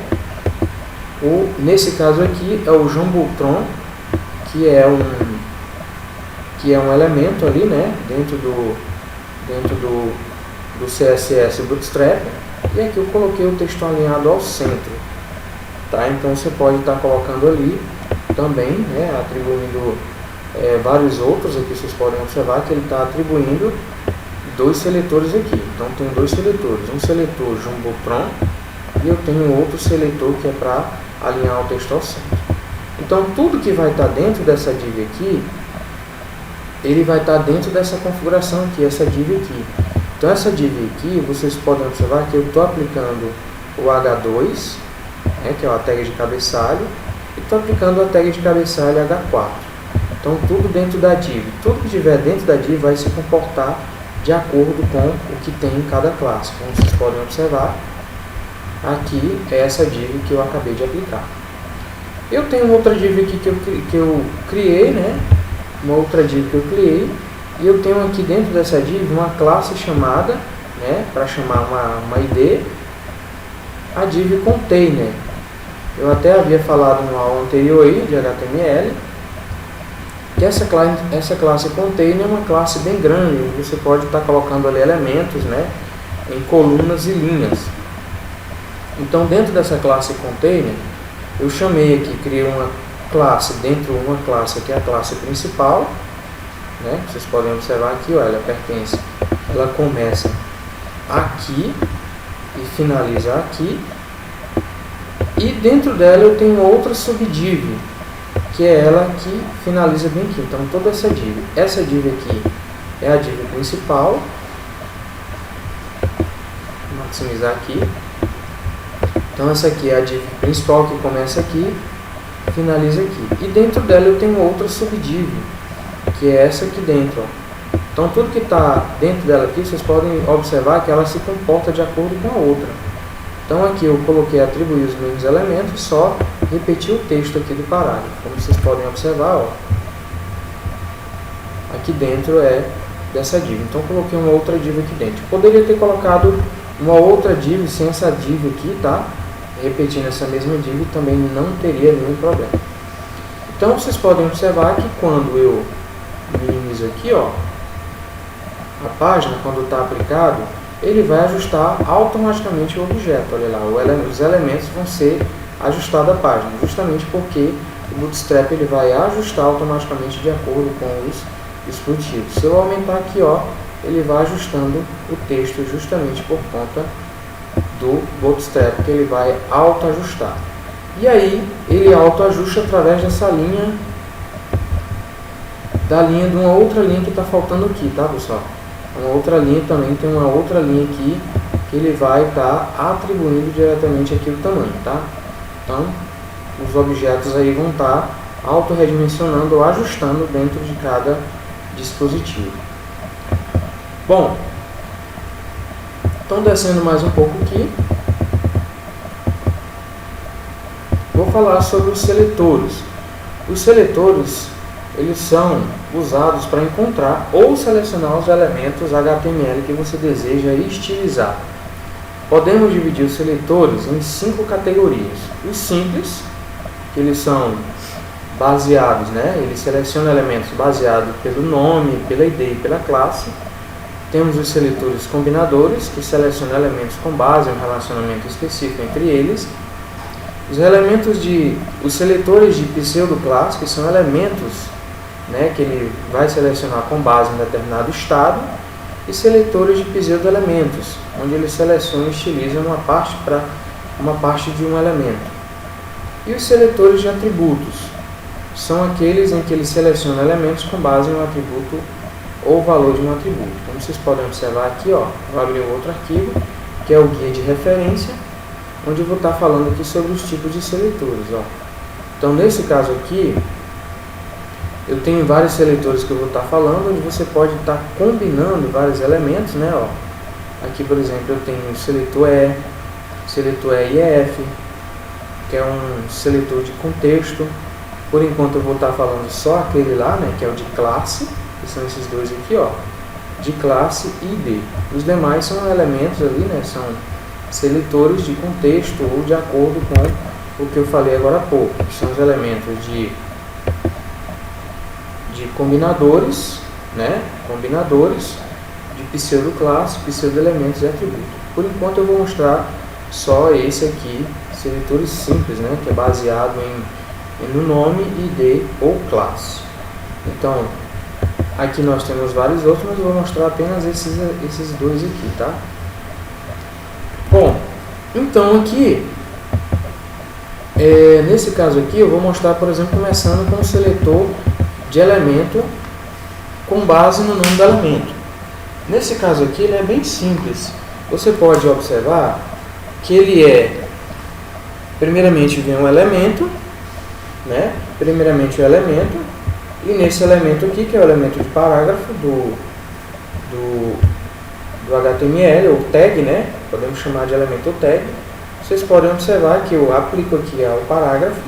nesse caso aqui é o Jumbotron, que é um elemento ali, né, dentro do CSS Bootstrap, e aqui eu coloquei o texto alinhado ao centro, tá? Então você pode estar colocando ali também, né, atribuindo vários outros. Aqui vocês podem observar que ele está atribuindo dois seletores aqui. Então tem dois seletores, um seletor Jumbotron e eu tenho outro seletor que é para alinhar o texto ao centro. Então tudo que vai estar dentro dessa div aqui, ele vai estar dentro dessa configuração aqui, essa div aqui. Então essa div aqui, vocês podem observar que eu estou aplicando o H2, né, que é a tag de cabeçalho, e estou aplicando a tag de cabeçalho H4. Então tudo dentro da div, tudo que estiver dentro da div vai se comportar de acordo com o que tem em cada classe. Como vocês podem observar, aqui é essa div que eu acabei de aplicar. Eu tenho outra div aqui que eu criei, né, uma outra div que eu criei, e eu tenho aqui dentro dessa div uma classe chamada, né, para chamar uma ID, a div container. Eu até havia falado no aula anterior aí, de HTML, que essa classe container é uma classe bem grande, você pode estar colocando ali elementos, né, em colunas e linhas. Então dentro dessa classe container, eu chamei aqui, criei uma classe dentro de uma classe que é a classe principal, né? Vocês podem observar aqui, ó, ela começa aqui e finaliza aqui, e dentro dela eu tenho outra subdiv, que é ela que finaliza bem aqui. Então toda essa div aqui é a div principal, vou maximizar aqui. Então essa aqui é a div principal que começa aqui, finaliza aqui, e dentro dela eu tenho outra subdiv, que é essa aqui dentro, ó. Então tudo que está dentro dela aqui, vocês podem observar que ela se comporta de acordo com a outra. Então aqui eu coloquei atribuir os mesmos elementos, só repetir o texto aqui do parágrafo, como vocês podem observar, ó. Aqui dentro é dessa div, então coloquei uma outra div aqui dentro. Poderia ter colocado uma outra div sem essa div aqui, tá? Repetindo essa mesma div também não teria nenhum problema. Então vocês podem observar que quando eu minimizo aqui, ó, a página, quando está aplicado, ele vai ajustar automaticamente o objeto. Olha lá, os elementos vão ser ajustados à página, justamente porque o Bootstrap ele vai ajustar automaticamente de acordo com os dispositivos. Se eu aumentar aqui, ó, ele vai ajustando o texto justamente por conta do Bootstrap, que ele vai autoajustar. E aí, ele autoajusta através dessa linha, de uma outra linha que está faltando aqui, tá, pessoal? Uma outra linha também, tem uma outra linha aqui, que ele vai estar atribuindo diretamente aqui o tamanho, tá? Então, os objetos aí vão estar autorredimensionando ou ajustando dentro de cada dispositivo. Bom, então descendo mais um pouco aqui, vou falar sobre os seletores. Os seletores, eles são usados para encontrar ou selecionar os elementos HTML que você deseja estilizar. Podemos dividir os seletores em 5 categorias. Os simples, que eles são baseados, né? Ele seleciona elementos baseados pelo nome, pela ID e pela classe. Temos os seletores combinadores, que selecionam elementos com base em um relacionamento específico entre eles. Os seletores de pseudoclasse, que são elementos, né, que ele vai selecionar com base em determinado estado, e seletores de pseudoelementos, onde ele seleciona e estiliza uma parte de um elemento. E os seletores de atributos são aqueles em que ele seleciona elementos com base em um atributo ou valor de um atributo. Como vocês podem observar aqui, ó, vou abrir um outro arquivo, que é o guia de referência, onde eu vou estar falando aqui sobre os tipos de seletores. Ó. Então, nesse caso aqui, eu tenho vários seletores que eu vou estar falando, onde você pode estar combinando vários elementos, né? Ó. Aqui, por exemplo, eu tenho o seletor EF, que é um seletor de contexto. Por enquanto eu vou estar falando só aquele lá, né, que é o de classe, que são esses dois aqui, ó, de classe e ID. Os demais são elementos ali, né, são seletores de contexto ou de acordo com o que eu falei agora há pouco, que são os elementos de combinadores, né, de pseudoclasse, pseudoelementos e atributos. Por enquanto eu vou mostrar só esse aqui, seletores simples, né, que é baseado no nome, ID ou classe. Então, aqui nós temos vários outros, mas eu vou mostrar apenas esses dois aqui, tá? Bom, então aqui, nesse caso aqui, eu vou mostrar, por exemplo, começando com o seletor de elemento com base no nome do elemento. Nesse caso aqui, ele é bem simples. Você pode observar que ele primeiramente vem um elemento, né? Primeiramente o elemento, e nesse elemento aqui, que é o elemento de parágrafo do HTML, ou tag, né? Podemos chamar de elemento tag. Vocês podem observar que eu aplico aqui ao parágrafo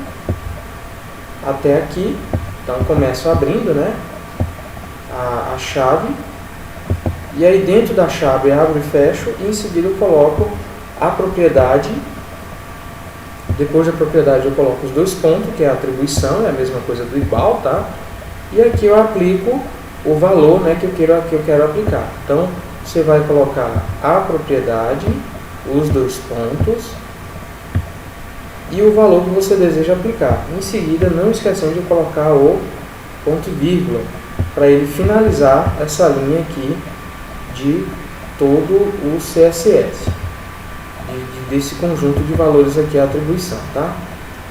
até aqui. Então começo abrindo, né, a chave, e aí dentro da chave abro e fecho, e em seguida eu coloco a propriedade. Depois da propriedade eu coloco os dois pontos, que é a atribuição, é a mesma coisa do igual, tá? E aqui eu aplico o valor, né, que eu quero aplicar. Então você vai colocar a propriedade, os dois pontos e o valor que você deseja aplicar. Em seguida, não esquecendo de colocar o ponto e vírgula, para ele finalizar essa linha aqui de todo o CSS, desse conjunto de valores aqui, a atribuição, tá?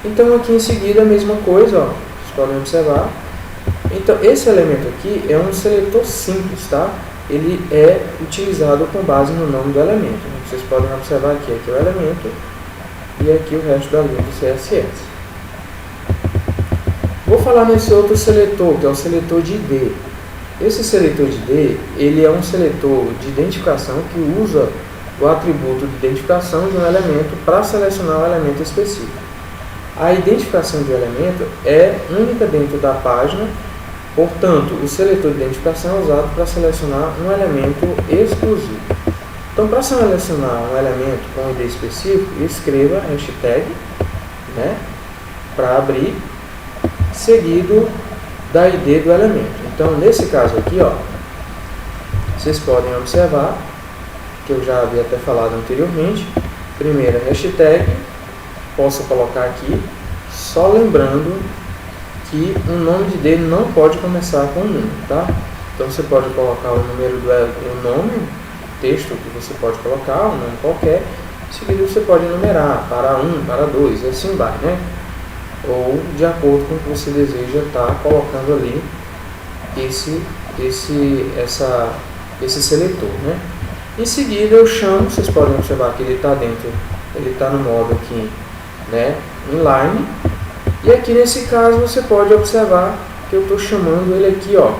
Então aqui em seguida a mesma coisa, ó, vocês podem observar. Então esse elemento aqui é um seletor simples, tá? Ele é utilizado com base no nome do elemento. Vocês podem observar aqui é o elemento e aqui o resto da linha do CSS. Vou falar nesse outro seletor, que é o seletor de ID. Esse seletor de ID, ele é um seletor de identificação que usa o atributo de identificação de um elemento para selecionar um elemento específico. A identificação de um elemento é única dentro da página, portanto, o seletor de identificação é usado para selecionar um elemento exclusivo. Então, para selecionar um elemento com ID específico, escreva hashtag, né, para abrir, seguido da ID do elemento. Então, nesse caso aqui, ó, vocês podem observar que eu já havia até falado anteriormente. Primeira hashtag, posso colocar aqui, só lembrando que o nome de ID não pode começar com um número, tá? Então você pode colocar o número o nome, texto que você pode colocar, um nome qualquer, em seguida você pode numerar para 1, para 2, e assim vai, né? Ou de acordo com o que você deseja estar colocando ali esse seletor, né? Em seguida eu chamo, vocês podem observar que ele está dentro, ele está no modo aqui, né, inline, e aqui nesse caso você pode observar que eu estou chamando ele aqui, ó,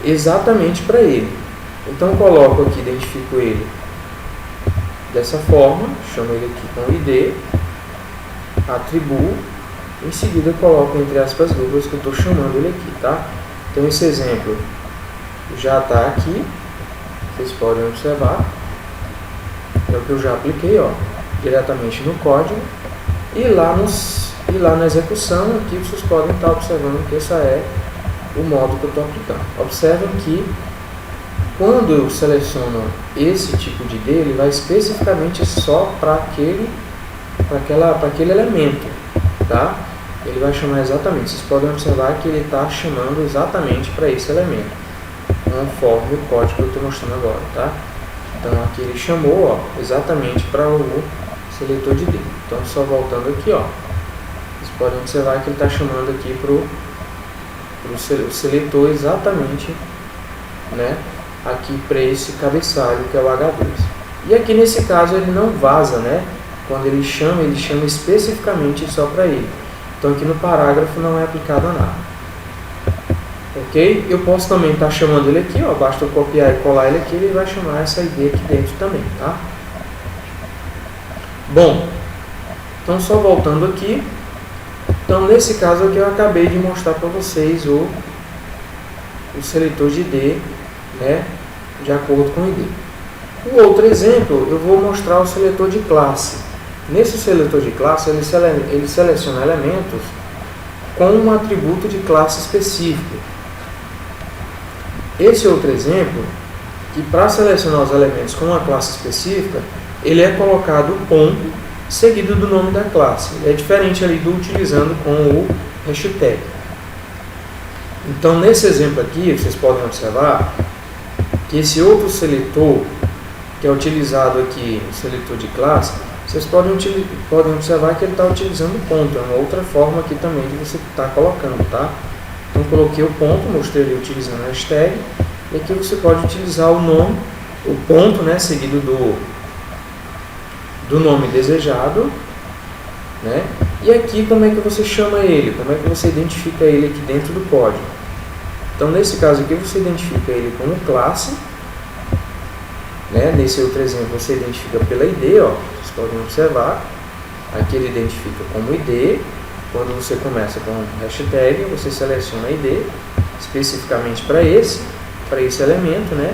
exatamente para ele. Então eu coloco aqui, identifico ele dessa forma, chamo ele aqui com ID, atribuo, em seguida eu coloco entre aspas duplas que eu estou chamando ele aqui, tá? Então esse exemplo já está aqui. Vocês podem observar, é o que eu já apliquei, ó, diretamente no código, e E lá na execução, aqui vocês podem estar observando que esse é o modo que eu estou aplicando. Observem que quando eu seleciono esse tipo de ID, ele vai especificamente só para aquele elemento, tá? Ele vai chamar exatamente, vocês podem observar que ele está chamando exatamente para esse elemento, conforme o código que eu estou mostrando agora, tá? Então aqui ele chamou, ó, exatamente para o seletor de ID. Então só voltando aqui, ó, vocês podem observar que ele está chamando aqui para o seletor exatamente, né, aqui para esse cabeçalho que é o H2. E aqui nesse caso ele não vaza, né? Quando ele chama especificamente só para ele. Então aqui no parágrafo não é aplicado a nada. Ok? Eu posso também estar chamando ele aqui, ó, basta eu copiar e colar ele aqui, ele vai chamar essa ID aqui dentro também, tá? Bom, então só voltando aqui. Então nesse caso aqui eu acabei de mostrar para vocês o seletor de ID, né, de acordo com o ID. O outro exemplo, eu vou mostrar o seletor de classe. Nesse seletor de classe, ele seleciona elementos com um atributo de classe específico. Esse outro exemplo, que para selecionar os elementos com uma classe específica, ele é colocado o ponto seguido do nome da classe. É diferente ali do utilizando com o hashtag. Então, nesse exemplo aqui, vocês podem observar que esse outro seletor, que é utilizado aqui, o seletor de classe, vocês podem observar que ele está utilizando o ponto. É uma outra forma aqui também de você estar colocando, tá? Então, coloquei o ponto, mostrei ele utilizando a hashtag, e aqui você pode utilizar o nome, o ponto, né, seguido do nome desejado, né? E aqui como é que você chama ele, como é que você identifica ele aqui dentro do código. Então, nesse caso aqui, você identifica ele como classe, né? Nesse outro exemplo, você identifica pela ID, ó, vocês podem observar. Aqui ele identifica como ID. Quando você começa com hashtag, você seleciona ID especificamente para esse elemento, né?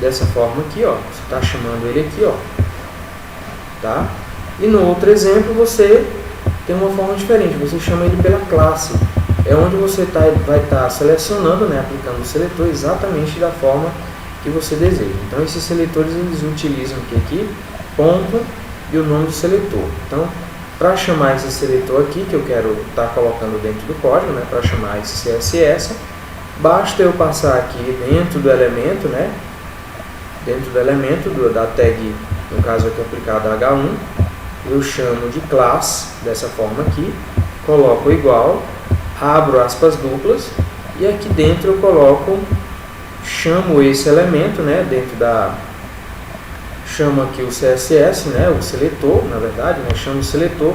Dessa forma aqui, ó, você está chamando ele aqui, ó, tá? E no outro exemplo, você tem uma forma diferente, você chama ele pela classe. É onde você vai estar selecionando, né, aplicando o seletor exatamente da forma que você deseja. Então, esses seletores, eles utilizam aqui, ponto e o nome do seletor. Então, para chamar esse seletor aqui, que eu quero estar colocando dentro do código, né, para chamar esse CSS, basta eu passar aqui dentro do elemento, né, dentro do elemento da tag, no caso aqui aplicado a H1, eu chamo de classe, dessa forma aqui, coloco igual, abro aspas duplas, e aqui dentro eu chamo esse elemento, né, chamo aqui o CSS, né, o seletor, na verdade, né, chamo o seletor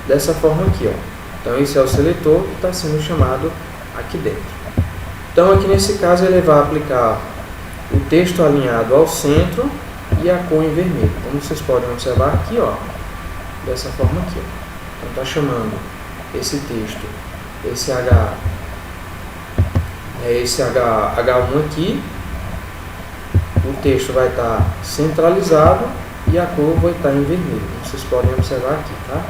dessa forma aqui, ó. Então esse é o seletor que está sendo chamado aqui dentro. Então aqui nesse caso ele vai aplicar o texto alinhado ao centro e a cor em vermelho, como vocês podem observar aqui, ó, dessa forma aqui, ó. Então está chamando esse texto, esse H1 aqui, o texto vai estar centralizado e a cor vai estar em vermelho, como vocês podem observar aqui, tá?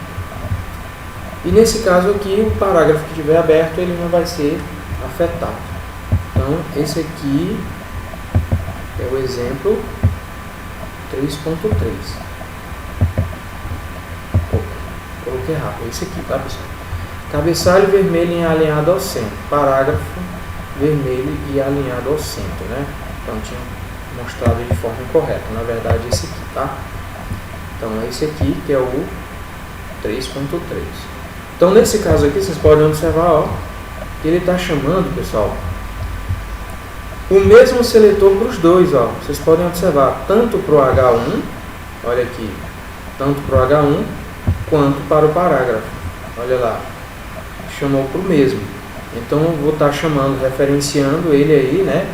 E nesse caso aqui, o parágrafo que estiver aberto, ele não vai ser afetado. Então, esse aqui é o exemplo 3.3. Coloquei errado, esse aqui, tá, pessoal? Cabeçalho vermelho alinhado ao centro, parágrafo vermelho e alinhado ao centro, né? Então, tinha mostrado de forma incorreta, na verdade esse aqui, tá? Então, é esse aqui que é o 3.3. Então, nesse caso aqui, vocês podem observar, ó, que ele está chamando, pessoal, o mesmo seletor para os dois, ó. Vocês podem observar tanto para o H1, olha aqui, tanto para o H1 quanto para o parágrafo. Olha lá, chamou para o mesmo. Então, eu vou estar chamando, referenciando ele aí, né,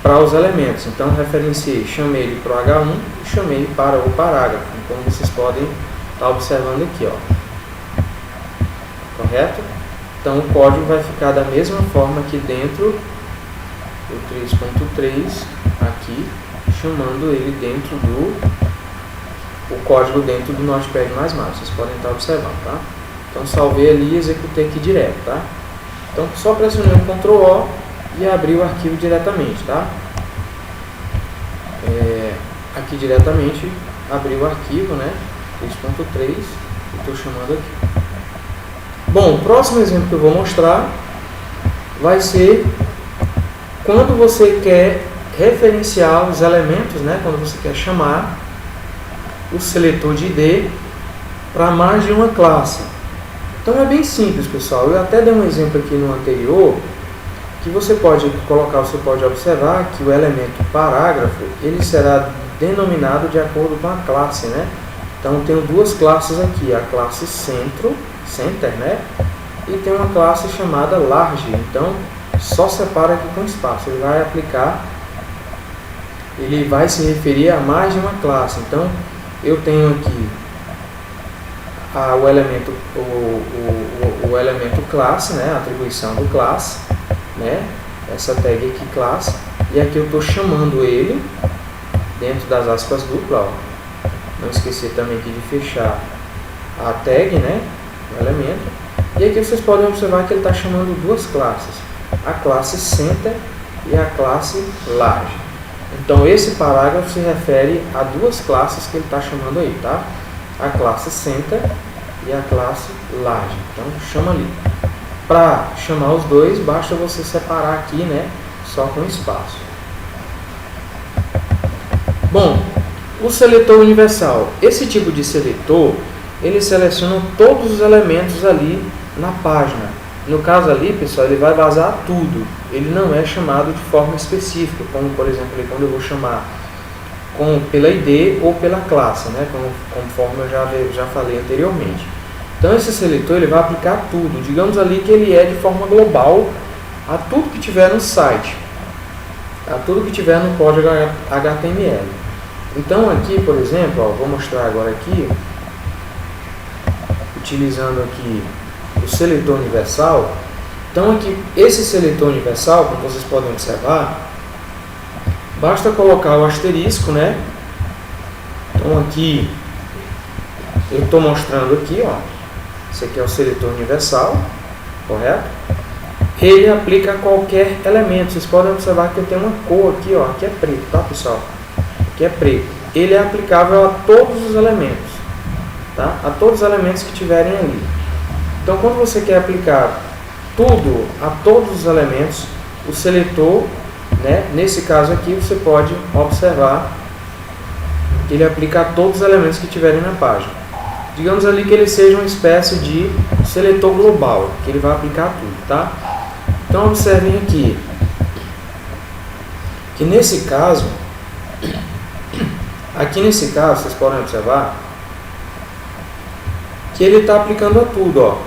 para os elementos. Então, referenciei, chamei ele para o H1 e chamei para o parágrafo. Como vocês podem estar observando aqui, ó. Correto? Então, o código vai ficar da mesma forma aqui dentro do 3.3, aqui, chamando ele dentro o código dentro do Notepad++. Vocês podem estar observando, tá? Então salvei ali e executei aqui direto, tá? Então só pressionei o Ctrl O e abri o arquivo diretamente, tá? Aqui diretamente abri o arquivo, né? 3.3, estou chamando aqui. Bom, o próximo exemplo que eu vou mostrar vai ser quando você quer referenciar os elementos, né? Quando você quer chamar o seletor de ID para mais de uma classe. Então é bem simples, pessoal. Eu até dei um exemplo aqui no anterior, que você pode colocar, você pode observar que o elemento parágrafo, ele será denominado de acordo com a classe, né? Então eu tenho duas classes aqui, a classe center, né? E tem uma classe chamada large. Então só separa aqui com espaço. Ele vai se referir a mais de uma classe. Então eu tenho aqui o elemento classe, né? A atribuição do classe, né? Essa tag aqui classe, e aqui eu estou chamando ele dentro das aspas duplas, ó. Não esquecer também aqui de fechar a tag, né? O elemento. E aqui vocês podem observar que ele está chamando duas classes, a classe center e a classe large. Então esse parágrafo se refere a duas classes que ele está chamando aí, tá? A classe center e a classe large. Então chama ali. Para chamar os dois, basta você separar aqui, né? Só com espaço. Bom, o seletor universal. Esse tipo de seletor, ele seleciona todos os elementos ali na página. No caso ali, pessoal, ele vai vazar tudo. Ele não é chamado de forma específica, como por exemplo, quando eu vou chamar pela ID ou pela classe, né? Conforme eu já falei anteriormente. Então esse seletor ele vai aplicar tudo. Digamos ali que ele é de forma global a tudo que tiver no site, a tudo que tiver no código HTML. Então aqui, por exemplo, ó, vou mostrar agora aqui, utilizando aqui o seletor universal. Então aqui, esse seletor universal, como vocês podem observar, basta colocar o asterisco, né? Então aqui, eu estou mostrando aqui, ó, esse aqui é o seletor universal, correto? Ele aplica a qualquer elemento. Vocês podem observar que eu tenho uma cor aqui, ó, aqui é preto, tá, pessoal? Aqui é preto. Ele é aplicável a todos os elementos, tá? A todos os elementos que tiverem ali. Então, quando você quer aplicar tudo a todos os elementos, o seletor, né, nesse caso aqui, você pode observar que ele aplica a todos os elementos que tiverem na página. Digamos ali que ele seja uma espécie de seletor global, que ele vai aplicar tudo, tá? Então, observem aqui, que nesse caso, vocês podem observar que ele está aplicando a tudo, ó.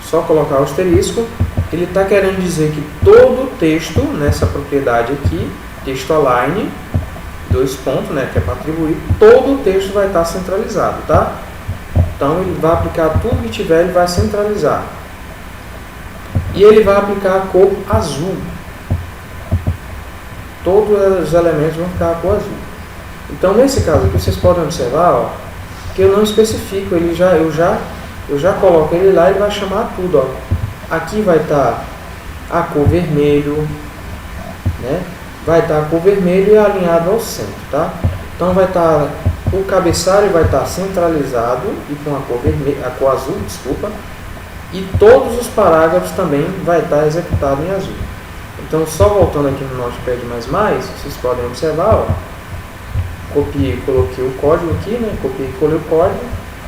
Só colocar o asterisco, ele está querendo dizer que todo o texto nessa propriedade aqui, texto align, 2 pontos, né, que é para atribuir, todo o texto vai estar centralizado, tá? Então ele vai aplicar tudo que tiver, ele vai centralizar. E ele vai aplicar a cor azul. Todos os elementos vão ficar a cor azul. Então nesse caso aqui vocês podem observar, ó, que eu não especifico, eu já coloco ele lá e vai chamar tudo, ó. Aqui vai estar a cor vermelho, né? Vai estar a cor vermelho e alinhado ao centro, tá? Então vai estar o cabeçalho vai estar centralizado e com a cor vermelha, a cor azul, desculpa, e todos os parágrafos também vai estar executado em azul. Então só voltando aqui no Notepad++, vocês podem observar, ó, copiei e coloquei o código aqui, né? Copiei e colei o código.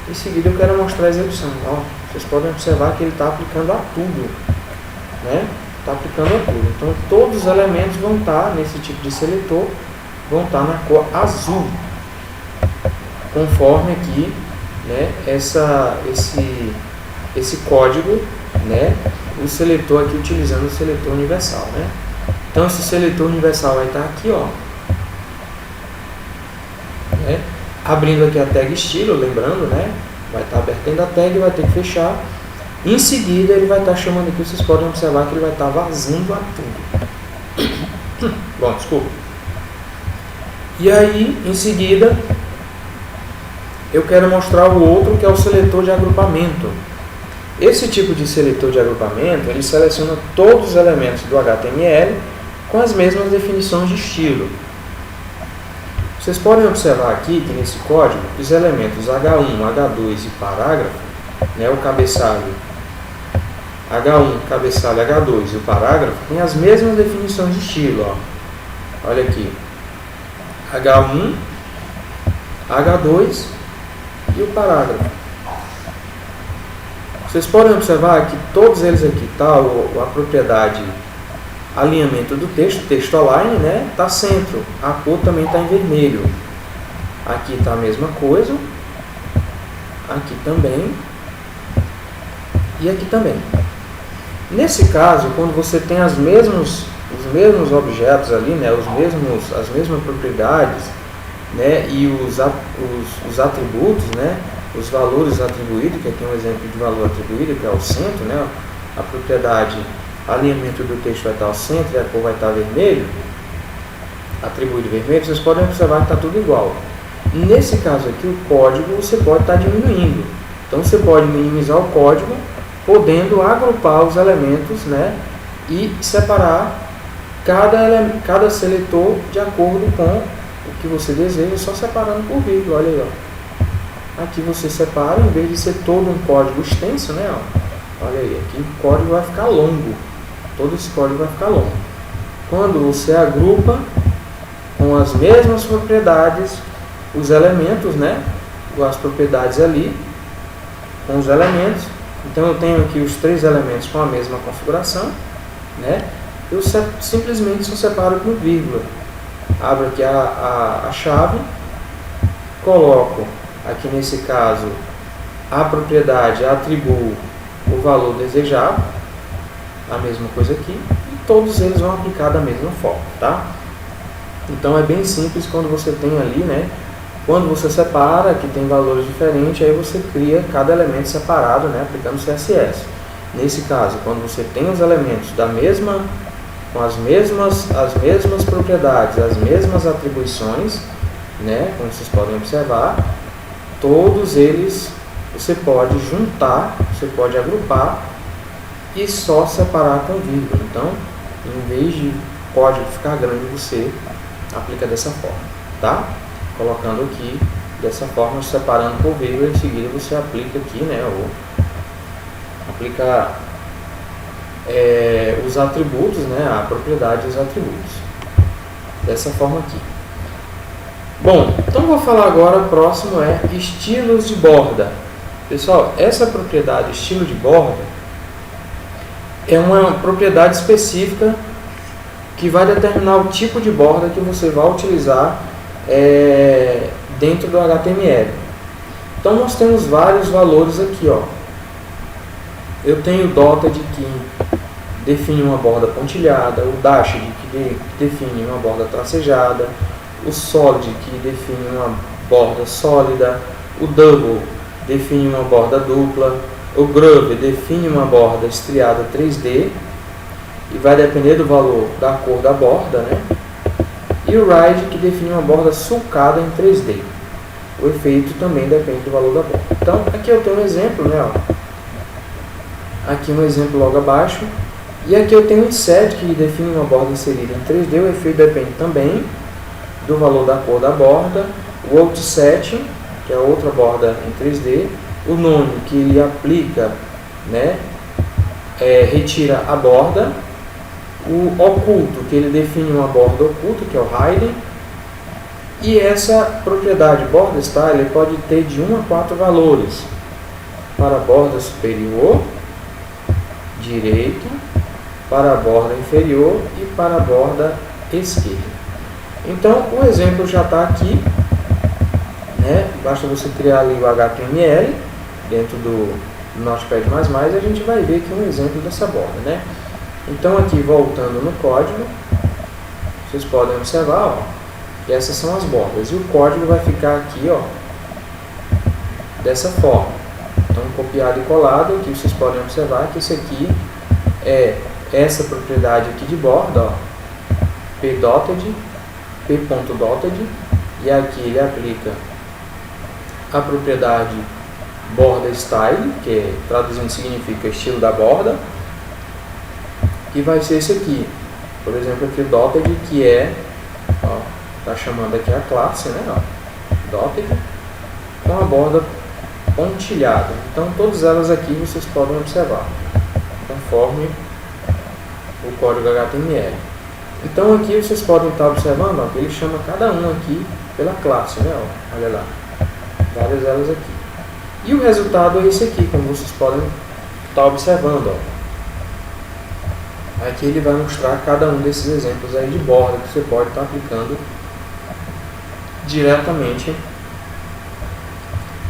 Em seguida eu quero mostrar a execução. Ó, vocês podem observar que ele está aplicando a tudo, né? Está aplicando a tudo. Então todos os elementos vão estar nesse tipo de seletor, vão estar na cor azul, conforme aqui, né? Esse código, né? O seletor aqui utilizando o seletor universal, né? Então esse seletor universal vai estar aqui, ó. Né? Abrindo aqui a tag estilo, lembrando, né? Vai estar abertando a tag, vai ter que fechar. Em seguida ele vai estar chamando aqui, vocês podem observar que ele vai estar vazando a tudo. Bom, desculpa. E aí, em seguida, eu quero mostrar o outro, que é o seletor de agrupamento. Esse tipo de seletor de agrupamento, ele seleciona todos os elementos do HTML com as mesmas definições de estilo. Vocês podem observar aqui que nesse código, os elementos H1, H2 e parágrafo, né, o cabeçalho H1, cabeçalho H2 e o parágrafo, têm as mesmas definições de estilo. Ó. Olha aqui, H1, H2 e o parágrafo. Vocês podem observar que todos eles aqui, tá, a propriedade alinhamento do texto, texto align, né, está centro, a cor também está em vermelho. Aqui está a mesma coisa, aqui também e aqui também. Nesse caso, quando você tem os mesmos objetos ali, né, as mesmas propriedades, né, e os atributos, né, os valores atribuídos, que aqui é um exemplo de valor atribuído, que é o centro, né, a propriedade alinhamento do texto vai estar ao centro e a cor vai estar vermelho, atribuído vermelho, vocês podem observar que está tudo igual. Nesse caso aqui, o código você pode estar diminuindo. Então, você pode minimizar o código, podendo agrupar os elementos, né, e separar cada seletor de acordo com o que você deseja, só separando por vírgula. Olha aí, ó. Aqui você separa, em vez de ser todo um código extenso, né, ó. Olha aí, aqui o código vai ficar longo. Todo esse código vai ficar longo. Quando você agrupa com as mesmas propriedades, os elementos, né? As propriedades ali, com os elementos. Então eu tenho aqui os 3 elementos com a mesma configuração, né? Eu simplesmente só separo com vírgula. Abro aqui a chave, coloco aqui nesse caso a propriedade, atribuo o valor desejado, a mesma coisa aqui, e todos eles vão aplicar da mesma forma, tá? Então é bem simples quando você tem ali, né? Quando você separa, que tem valores diferentes, aí você cria cada elemento separado, né? Aplicando CSS. Nesse caso, quando você tem os elementos com as mesmas propriedades, as mesmas atribuições, né? Como vocês podem observar, todos eles você pode juntar, você pode agrupar e só separar com vírgula. Então, em vez de código ficar grande, você aplica dessa forma, tá? Colocando aqui dessa forma, separando por vírgula, em seguida você aplica aqui, né? Ou aplica os atributos, né? A propriedade dos atributos. Dessa forma aqui. Bom, então vou falar agora, o próximo é estilos de borda. Pessoal, essa propriedade estilo de borda é uma propriedade específica que vai determinar o tipo de borda que você vai utilizar dentro do HTML. Então nós temos vários valores aqui, ó. Eu tenho o dotted que define uma borda pontilhada, o dashed que define uma borda tracejada, o solid que define uma borda sólida, o double define uma borda dupla, o groove define uma borda estriada 3D e vai depender do valor da cor da borda, né? E o ride que define uma borda sulcada em 3D. O efeito também depende do valor da borda. Então aqui eu tenho um exemplo, né? Ó. Aqui um exemplo logo abaixo. E aqui eu tenho o inset que define uma borda inserida em 3D. O efeito depende também do valor da cor da borda. O outset, que é outra borda em 3D. O nome que ele aplica, né, retira a borda. O oculto, que ele define uma borda oculta, que é o hiding. E essa propriedade borda style pode ter de 1 a 4 valores. Para a borda superior, direita, para a borda inferior e para a borda esquerda. Então o exemplo já está aqui, né? Basta você criar ali o HTML dentro do Notepad++, e a gente vai ver aqui um exemplo dessa borda, né? Então aqui voltando no código, vocês podem observar, ó, que essas são as bordas e o código vai ficar aqui, ó, dessa forma. Então copiado e colado, aqui vocês podem observar que isso aqui é essa propriedade aqui de borda, ó, p.dotted, e aqui ele aplica a propriedade borda style, que traduzindo significa estilo da borda, e vai ser esse aqui, por exemplo, aqui o dotted, que é, ó, tá chamando aqui a classe, né, ó, dotted, com a borda pontilhada. Então todas elas aqui vocês podem observar, conforme o código HTML. Então aqui vocês podem estar observando, ó, que ele chama cada um aqui pela classe, né, ó, olha lá, várias delas aqui. E o resultado é esse aqui, como vocês podem estar observando, ó. Aqui ele vai mostrar cada um desses exemplos aí de borda que você pode estar aplicando diretamente,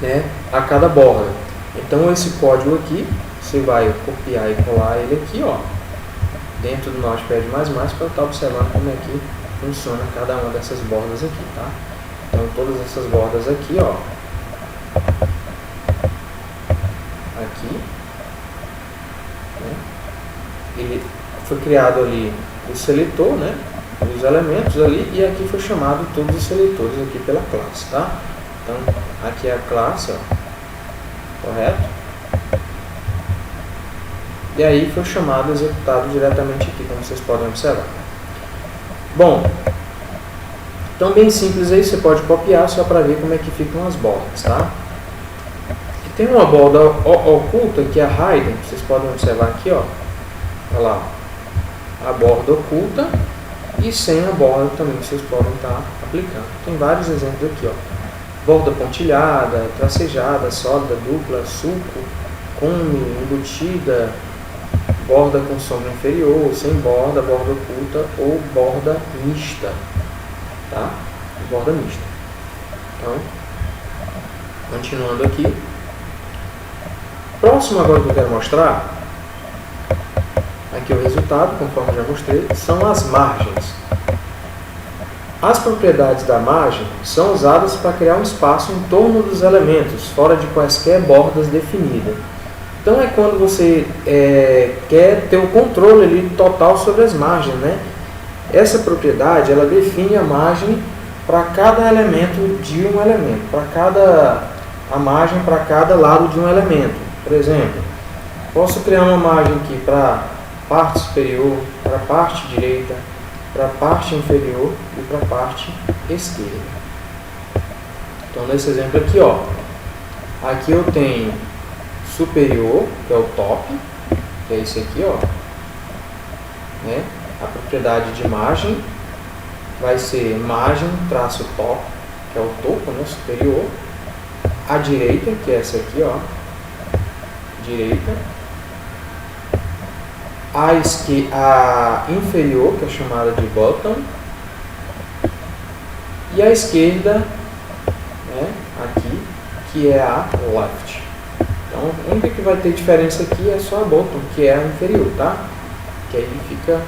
né, a cada borda. Então esse código aqui, você vai copiar e colar ele aqui, ó, dentro do Notepad++ para estar observando como é que funciona cada uma dessas bordas aqui, tá? Então todas essas bordas aqui, ó, aqui, né, ele foi criado ali o seletor, né, os elementos ali, e aqui foi chamado todos os seletores aqui pela classe, tá? Então aqui é a classe, ó, correto? E aí foi chamado, executado diretamente aqui, como vocês podem observar. Bom, então bem simples aí, você pode copiar só para ver como é que ficam as bordas, tá? E tem uma borda oculta que é a hidden, vocês podem observar aqui, ó, olha lá, a borda oculta, e sem a borda também vocês podem estar aplicando. Tem vários exemplos aqui, ó, borda pontilhada, tracejada, sólida, dupla, sulco, cume, embutida, borda com sombra inferior, sem borda, borda oculta ou borda mista, tá? Borda mista. Então, continuando aqui. Próximo agora que eu quero mostrar, aqui o resultado, conforme eu já mostrei, são as margens. As propriedades da margem são usadas para criar um espaço em torno dos elementos, fora de quaisquer bordas definidas. Então é quando você quer ter o controle ali total sobre as margens, né? Essa propriedade, ela define a margem para cada elemento de um elemento, a margem para cada lado de um elemento. Por exemplo, posso criar uma margem aqui para parte superior, para a parte direita, para a parte inferior e para a parte esquerda. Então nesse exemplo aqui, ó, aqui eu tenho superior, que é o top, que é esse aqui, ó, né? A propriedade de margem vai ser margem traço top, que é o topo, né, superior. A direita, que é essa aqui, ó, direita. A inferior, que é chamada de bottom. E a esquerda, né, aqui, que é a left. Então, a única que vai ter diferença aqui é só a bottom, que é a inferior, tá? Que aí fica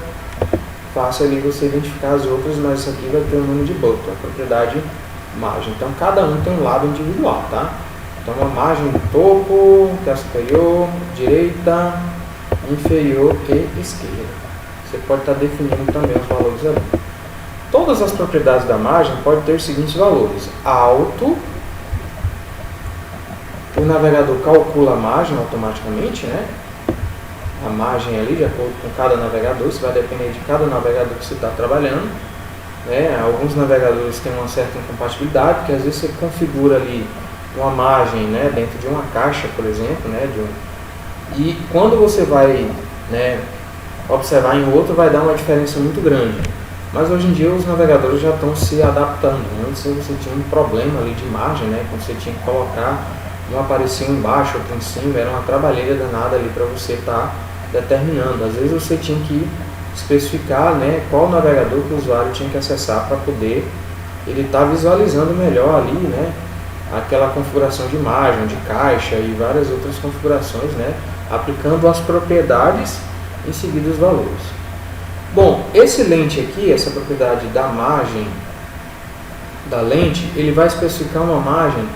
fácil ali você identificar as outras, mas isso aqui vai ter o nome de bottom, a propriedade margem. Então, cada um tem um lado individual, tá? Então, a margem do topo, que é a superior, direita, inferior e esquerda. Você pode estar definindo também os valores ali. Todas as propriedades da margem podem ter os seguintes valores. Alto, o navegador calcula a margem automaticamente, né? A margem ali, de acordo com cada navegador, isso vai depender de cada navegador que você está trabalhando, né? Alguns navegadores têm uma certa incompatibilidade, porque às vezes você configura ali uma margem, né, dentro de uma caixa, por exemplo, né, e quando você vai, né, observar em outro, vai dar uma diferença muito grande. Mas hoje em dia os navegadores já estão se adaptando. Antes você tinha um problema ali de margem, né, quando você tinha que colocar um aparecia embaixo, outro em cima, era uma trabalheira danada ali para você estar determinando. Às vezes você tinha que especificar, né, qual navegador que o usuário tinha que acessar para poder ele estar visualizando melhor ali, né, aquela configuração de margem, de caixa e várias outras configurações, né, aplicando as propriedades em seguida os valores. Bom, esse lente aqui, essa propriedade da margem da lente, ele vai especificar uma margem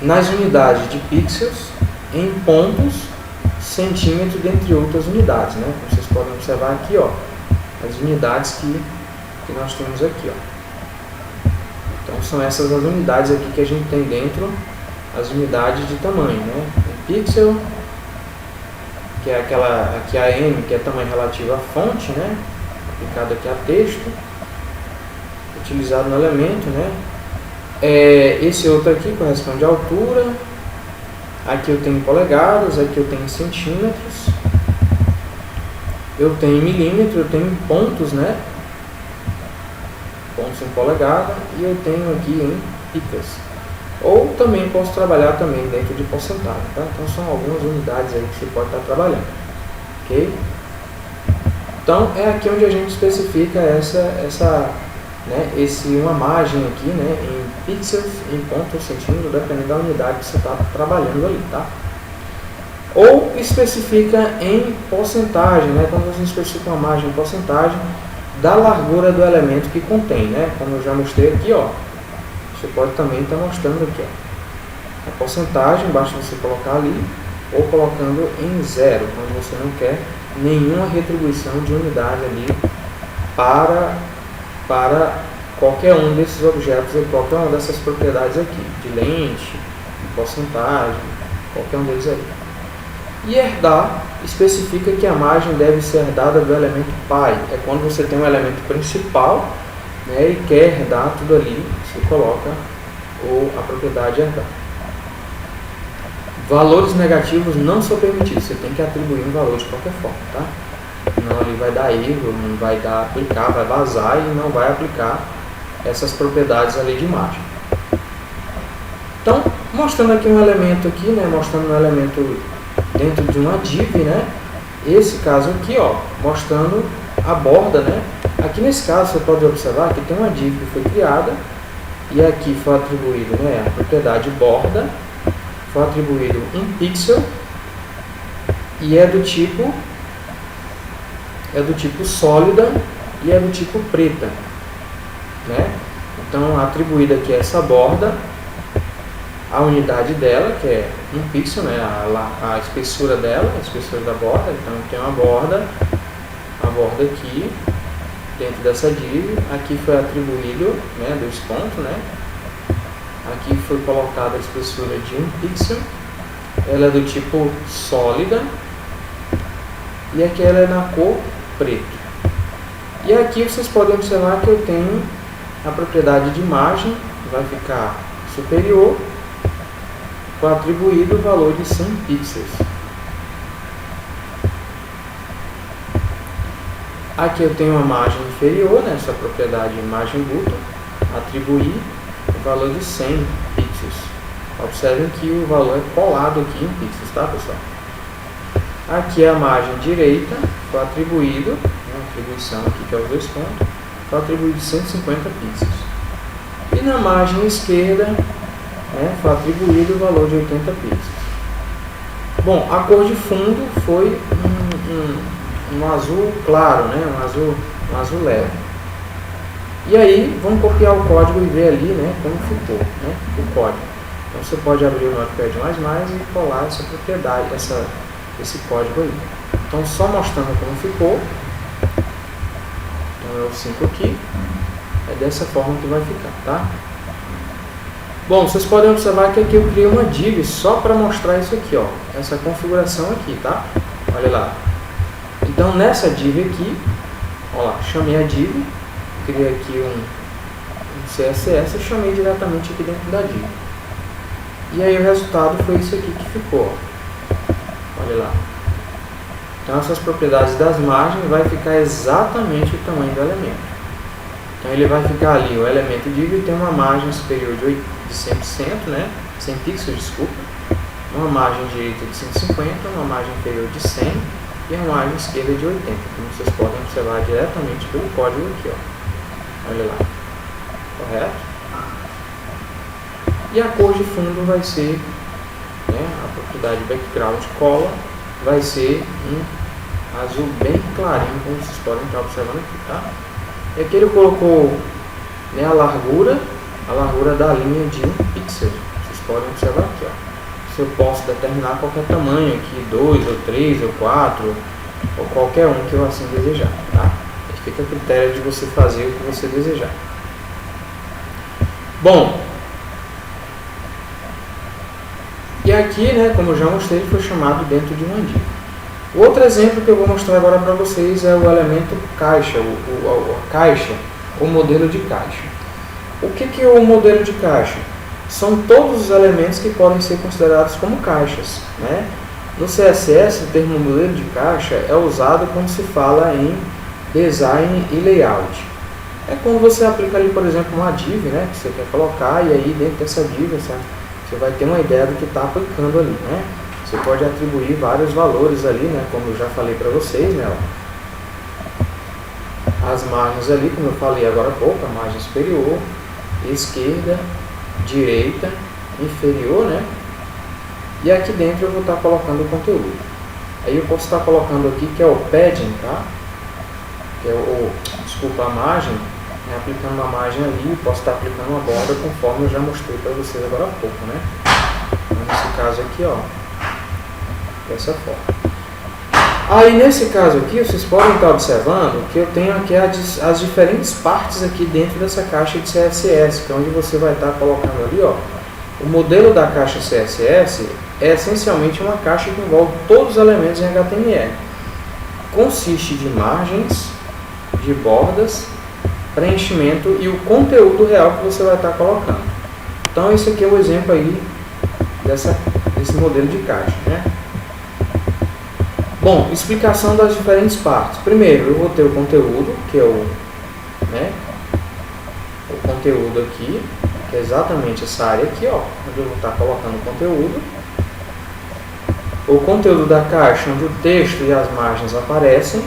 nas unidades de pixels, em pontos, centímetros, dentre outras unidades, né? Como vocês podem observar aqui, ó, as unidades que nós temos aqui, ó. Então são essas as unidades aqui que a gente tem dentro as unidades de tamanho, né? O pixel, que é aqui a M, que é tamanho relativo à fonte, né? Aplicado aqui a texto, utilizado no elemento, né? Esse outro aqui corresponde à altura. Aqui eu tenho polegadas, aqui eu tenho centímetros, eu tenho milímetro, eu tenho pontos, né? Pontos em polegada, e eu tenho aqui em picas. Ou também posso trabalhar também dentro de porcentagem, tá? Então são algumas unidades aí que você pode estar trabalhando, ok? Então é aqui onde a gente especifica uma margem aqui, né, em pixels, em pontos, centímetros, dependendo da unidade que você está trabalhando ali, tá? Ou especifica em porcentagem, né? Quando você especifica uma margem em porcentagem da largura do elemento que contém, né? Como eu já mostrei aqui, ó. Você pode também estar mostrando aqui, ó. A porcentagem, basta você colocar ali, ou colocando em 0, quando você não quer nenhuma retribuição de unidade ali para qualquer um desses objetos, ou qualquer uma dessas propriedades aqui, de lente, de porcentagem, qualquer um deles aí. E herdar especifica que a margem deve ser herdada do elemento pai. É quando você tem um elemento principal, né, e quer herdar tudo ali, você coloca a propriedade herdar. Valores negativos não são permitidos, você tem que atribuir um valor de qualquer forma, tá? Não, ele vai dar erro, não vai aplicar, vai vazar e não vai aplicar essas propriedades ali de margem. Então, mostrando aqui um elemento aqui, né, mostrando um elemento dentro de uma div, né, esse caso aqui, ó, mostrando a borda, né. Aqui nesse caso você pode observar que tem uma div que foi criada e aqui foi atribuído, né, a propriedade borda, foi atribuído um pixel e é do tipo sólida e é do tipo preta, né? Então atribuída aqui essa borda, a unidade dela, que é um pixel, né? A espessura dela, a espessura da borda. Então tem uma borda aqui dentro dessa div, aqui foi atribuído, né, 2 pontos, né? Aqui foi colocada a espessura de 1 pixel, ela é do tipo sólida e aqui ela é na cor preto. E aqui vocês podem observar que eu tenho a propriedade de margem, vai ficar superior, foi atribuído o valor de 100 pixels. Aqui eu tenho uma margem inferior, né, essa propriedade de margem bruta, atribuir o valor de 100 pixels. Observem que o valor é colado aqui em pixels, tá, pessoal? Aqui é a margem direita, foi atribuído, né, atribuição aqui que é os 2 pontos, foi atribuído 150 pixels. E na margem esquerda, né, foi atribuído o valor de 80 pixels. Bom, a cor de fundo foi um azul claro, né, um azul leve. E aí, vamos copiar o código e ver ali, né, como ficou, né, o código. Então você pode abrir o Notepad++ e colar essa propriedade, esse código aí. Então só mostrando como ficou, então eu 5 aqui, é dessa forma que vai ficar, tá? Bom, vocês podem observar que aqui eu criei uma div só para mostrar isso aqui, ó, essa configuração aqui, tá? Olha lá. Então nessa div aqui, ó lá, chamei a div, criei aqui um CSS e chamei diretamente aqui dentro da div. E aí o resultado foi isso aqui que ficou, ó. Olha lá. Então essas propriedades das margens vai ficar exatamente o tamanho do elemento. Então ele vai ficar ali, o elemento div tem uma margem superior de 100%, né? 100 pixels, desculpa. Uma margem direita de 150, uma margem inferior de 100 e uma margem esquerda de 80. Como vocês podem observar diretamente pelo código aqui, ó. Olha lá. Correto? E a cor de fundo vai ser, né, a propriedade background color vai ser um azul bem clarinho, como vocês podem estar observando aqui, tá? E aqui ele colocou, né, a largura da linha de 1 pixel. Vocês podem observar aqui, ó. Se eu posso determinar qualquer tamanho aqui, 2 ou 3 ou 4 ou qualquer um que eu assim desejar, tá? Fica a critério de você fazer o que você desejar. Bom, que aqui, né, como eu já mostrei, foi chamado dentro de uma div. O outro exemplo que eu vou mostrar agora para vocês é o elemento caixa, a caixa, o modelo de caixa. O que é o modelo de caixa? São todos os elementos que podem ser considerados como caixas, né? No CSS, o termo modelo de caixa é usado quando se fala em design e layout. É quando você aplica ali, por exemplo, uma div, né, que você quer colocar, e aí dentro dessa div você vai ter uma ideia do que está aplicando ali, né? Você pode atribuir vários valores ali, né, como eu já falei para vocês, né, ó. As margens ali, como eu falei agora há pouco, a margem superior, esquerda, direita, inferior, né? E aqui dentro eu vou estar colocando o conteúdo. Aí eu posso estar colocando aqui que é o padding, tá? Que é desculpa, a margem, né? Aplicando uma margem ali, posso estar aplicando uma borda conforme eu já mostrei para vocês agora há pouco, né? Então, nesse caso aqui, ó, dessa forma. Aí nesse caso aqui, vocês podem estar observando que eu tenho aqui as diferentes partes aqui dentro dessa caixa de CSS, que é onde você vai estar colocando ali, ó. O modelo da caixa CSS é essencialmente uma caixa que envolve todos os elementos em HTML. Consiste de margens, de bordas, preenchimento e o conteúdo real que você vai estar colocando. Então esse aqui é o exemplo aí desse modelo de caixa, né? Bom, explicação das diferentes partes. Primeiro, eu vou ter o conteúdo, que é o conteúdo aqui, que é exatamente essa área aqui, ó, onde eu vou estar colocando o conteúdo. O conteúdo da caixa, onde o texto e as margens aparecem.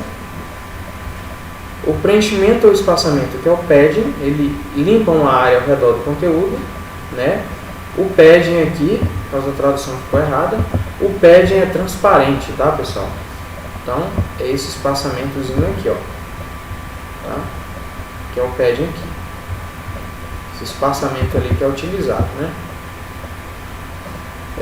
O preenchimento ou espaçamento, que é o padding, ele limpa uma área ao redor do conteúdo, né? O padding aqui, por causa da tradução ficou errada, o padding é transparente, tá, pessoal? Então, é esse espaçamentozinho aqui, ó, tá? Que é o padding aqui. Esse espaçamento ali que é utilizado, né?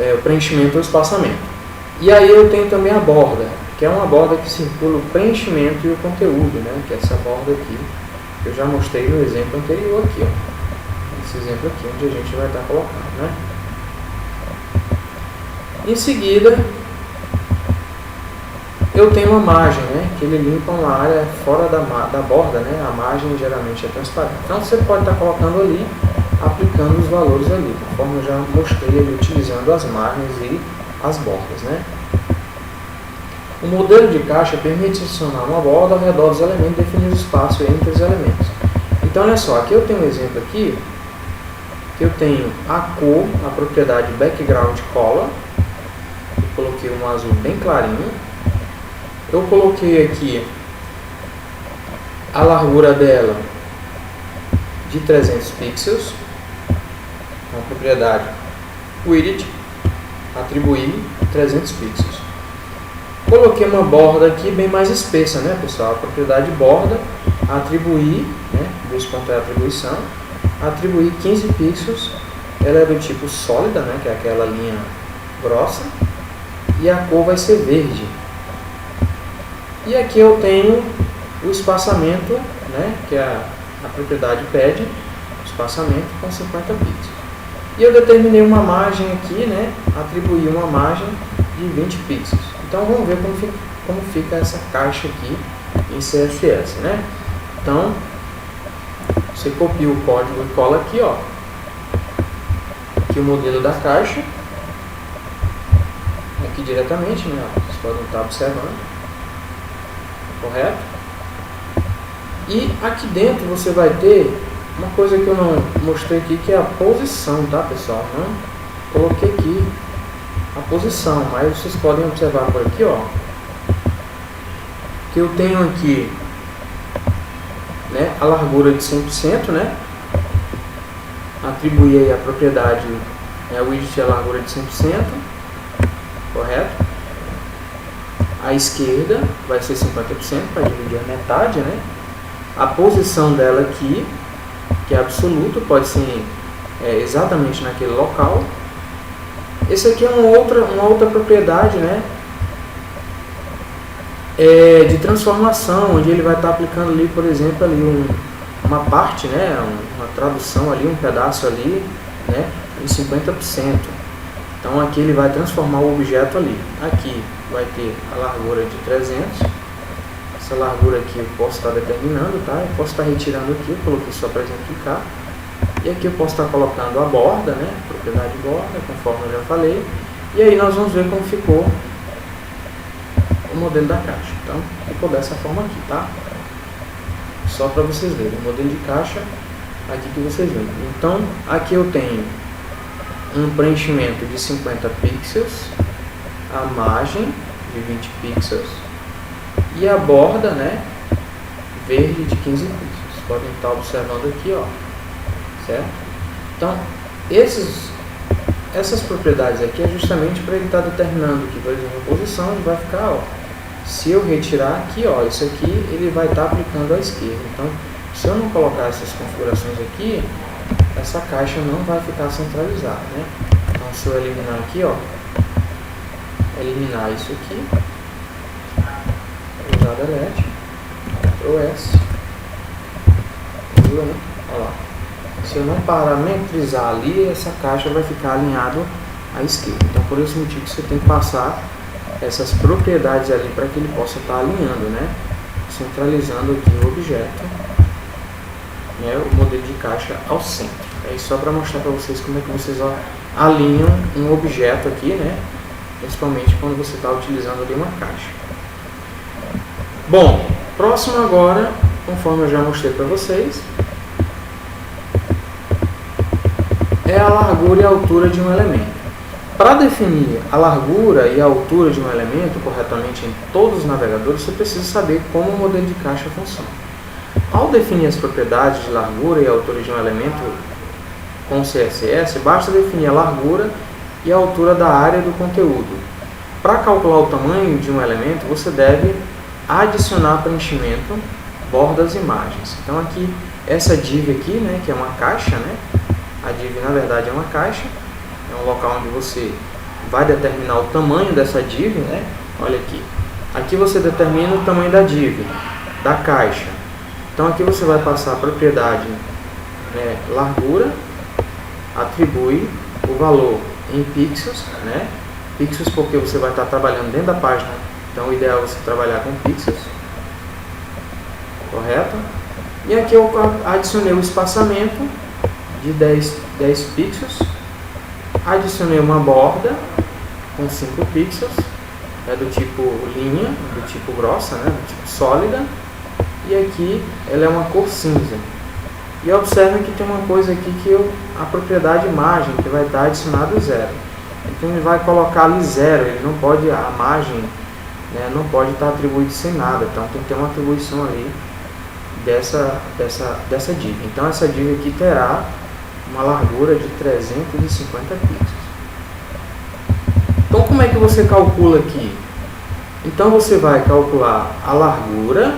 É o preenchimento ou espaçamento. E aí eu tenho também a borda, que é uma borda que circula o preenchimento e o conteúdo, né? Que é essa borda aqui, que eu já mostrei no exemplo anterior aqui, ó. Esse exemplo aqui, onde a gente vai estar colocando, né? Em seguida, eu tenho uma margem, né? Que ele limpa uma área fora da borda, né? A margem geralmente é transparente. Então você pode estar colocando ali, aplicando os valores ali, conforme eu já mostrei ali, utilizando as margens e as bordas, né? O modelo de caixa permite adicionar uma borda ao redor dos elementos e definir o espaço entre os elementos. Então, olha só, aqui eu tenho um exemplo aqui, que eu tenho a cor, a propriedade background color, eu coloquei um azul bem clarinho, eu coloquei aqui a largura dela de 300 pixels, a propriedade width, atribuir 300 pixels. Coloquei uma borda aqui bem mais espessa, né, pessoal? A propriedade borda, atribuir, né, 2 pontos é atribuição, atribuir 15 pixels, ela é do tipo sólida, né, que é aquela linha grossa, e a cor vai ser verde. E aqui eu tenho o espaçamento, né, que é a propriedade padding, espaçamento com 50 pixels. E eu determinei uma margem aqui, né, atribuí uma margem de 20 pixels. Então vamos ver como fica essa caixa aqui em CSS, né? Então, você copia o código e cola aqui, ó. Aqui o modelo da caixa. Aqui diretamente, né? Vocês podem estar observando. Correto? E aqui dentro você vai ter uma coisa que eu não mostrei aqui, que é a posição, tá, pessoal? Não coloquei aqui a posição, mas vocês podem observar por aqui, ó, que eu tenho aqui, né, a largura de 100%, né, atribuí aí a propriedade, né, o width é a largura de 100%, correto? A esquerda vai ser 50% para dividir a metade, né? A posição dela aqui, que é absoluto, pode ser exatamente naquele local. Esse aqui é uma outra propriedade, né, de transformação, onde ele vai estar aplicando ali, por exemplo, ali uma parte, né, uma tradução ali, um pedaço ali, né, em 50%. Então aqui ele vai transformar o objeto ali. Aqui vai ter a largura de 300. Essa largura aqui eu posso estar determinando, tá? Eu posso estar retirando aqui, eu coloquei só para exemplificar. E aqui eu posso estar colocando a borda, né? Propriedade borda, conforme eu já falei. E aí nós vamos ver como ficou o modelo da caixa. Então ficou dessa forma aqui, tá? Só para vocês verem, o modelo de caixa aqui que vocês veem. Então aqui eu tenho um preenchimento de 50 pixels, a margem de 20 pixels e a borda, né, verde de 15 pixels. Vocês podem estar observando aqui, ó, certo? Então essas propriedades aqui é justamente para ele estar determinando que, por exemplo, a posição ele vai ficar, ó, se eu retirar aqui, ó, isso aqui ele vai estar aplicando à esquerda. Então se eu não colocar essas configurações aqui, essa caixa não vai ficar centralizada, né? Então se eu eliminar aqui, ó, eliminar isso aqui, usar delete, Ctrl S, olha lá. Se eu não parametrizar ali, essa caixa vai ficar alinhada à esquerda. Então por esse motivo você tem que passar essas propriedades ali para que ele possa estar alinhando, né? Centralizando aqui o objeto, né, o modelo de caixa ao centro. É só para mostrar para vocês como é que vocês alinham um objeto aqui, né, principalmente quando você está utilizando ali uma caixa. Bom, próximo agora, conforme eu já mostrei para vocês, é a largura e a altura de um elemento. Para definir a largura e a altura de um elemento corretamente em todos os navegadores, você precisa saber como o modelo de caixa funciona. Ao definir as propriedades de largura e altura de um elemento com o CSS, basta definir a largura e a altura da área do conteúdo. Para calcular o tamanho de um elemento, você deve adicionar preenchimento, bordas e margens. Então aqui, essa div aqui, né, que é uma caixa, né? A div na verdade é uma caixa, é um local onde você vai determinar o tamanho dessa div, né? Olha aqui. Aqui você determina o tamanho da div, da caixa. Então aqui você vai passar a propriedade, né, largura, atribui o valor em pixels, né? Pixels porque você vai estar trabalhando dentro da página, então o ideal é você trabalhar com pixels, correto? E aqui eu adicionei o espaçamento de 10 pixels, adicionei uma borda com 5 pixels, é do tipo linha, do tipo grossa, né, do tipo sólida, e aqui ela é uma cor cinza. E observem que tem uma coisa aqui que a propriedade margem, que vai estar adicionado 0. Então ele vai colocar ali 0, ele não pode, a margem, né, não pode estar atribuída sem nada, então tem que ter uma atribuição ali dessa div. Então essa div aqui terá uma largura de 350 pixels. Então como é que você calcula aqui? Então você vai calcular a largura,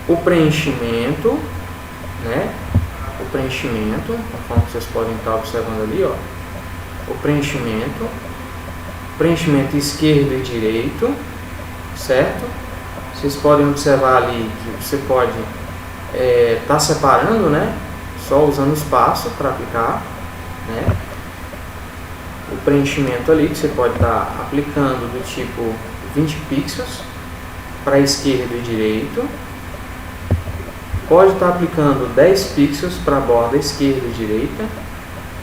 o preenchimento, né? O preenchimento, conforme vocês podem estar observando ali, ó. O preenchimento esquerdo e direito, certo? Vocês podem observar ali que você pode estar separando, né? Só usando o espaço para aplicar, né? O preenchimento ali que você pode estar aplicando do tipo 20 pixels para esquerdo e direito. Pode estar aplicando 10 pixels para a borda esquerda e direita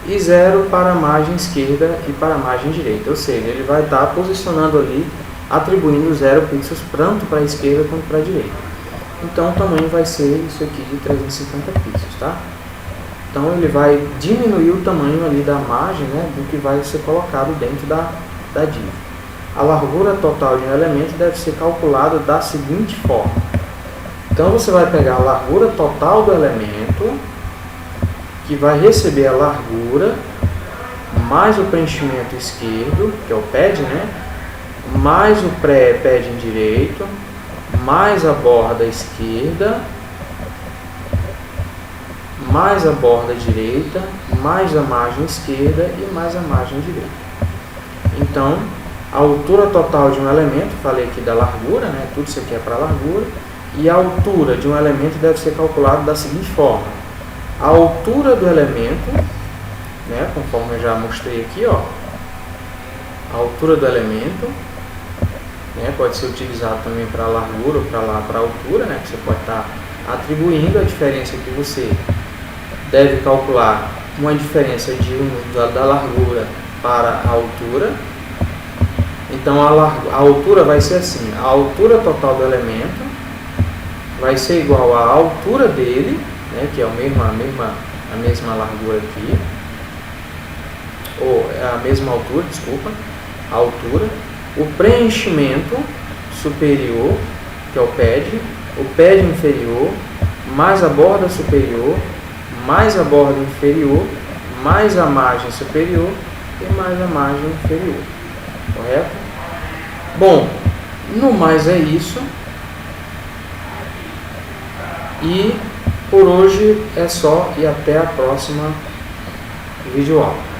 e 0 para a margem esquerda e para a margem direita. Ou seja, ele vai estar posicionando ali, atribuindo 0 pixels tanto para a esquerda quanto para a direita. Então o tamanho vai ser isso aqui de 350 pixels, tá? Então ele vai diminuir o tamanho ali da margem, né, do que vai ser colocado dentro da div. A largura total de um elemento deve ser calculada da seguinte forma. Então você vai pegar a largura total do elemento, que vai receber a largura, mais o preenchimento esquerdo, que é o pad, né? Mais o padding direito, mais a borda esquerda, mais a borda direita, mais a margem esquerda e mais a margem direita. Então, a altura total de um elemento, falei aqui da largura, né? Tudo isso aqui é para largura. E a altura de um elemento deve ser calculada da seguinte forma. A altura do elemento né, conforme eu já mostrei aqui, ó, a altura do elemento, né, pode ser utilizado também para a largura ou para a altura, né, que você pode estar atribuindo a diferença que você deve calcular uma diferença da largura para a altura. Então a altura vai ser assim, a altura total do elemento vai ser igual à altura dele, né, que é a mesma largura aqui, ou a mesma altura, desculpa, a altura, o preenchimento superior, que é o pad inferior, mais a borda superior, mais a borda inferior, mais a margem superior e mais a margem inferior, correto? Bom, no mais é isso, e por hoje é só, e até a próxima videoaula.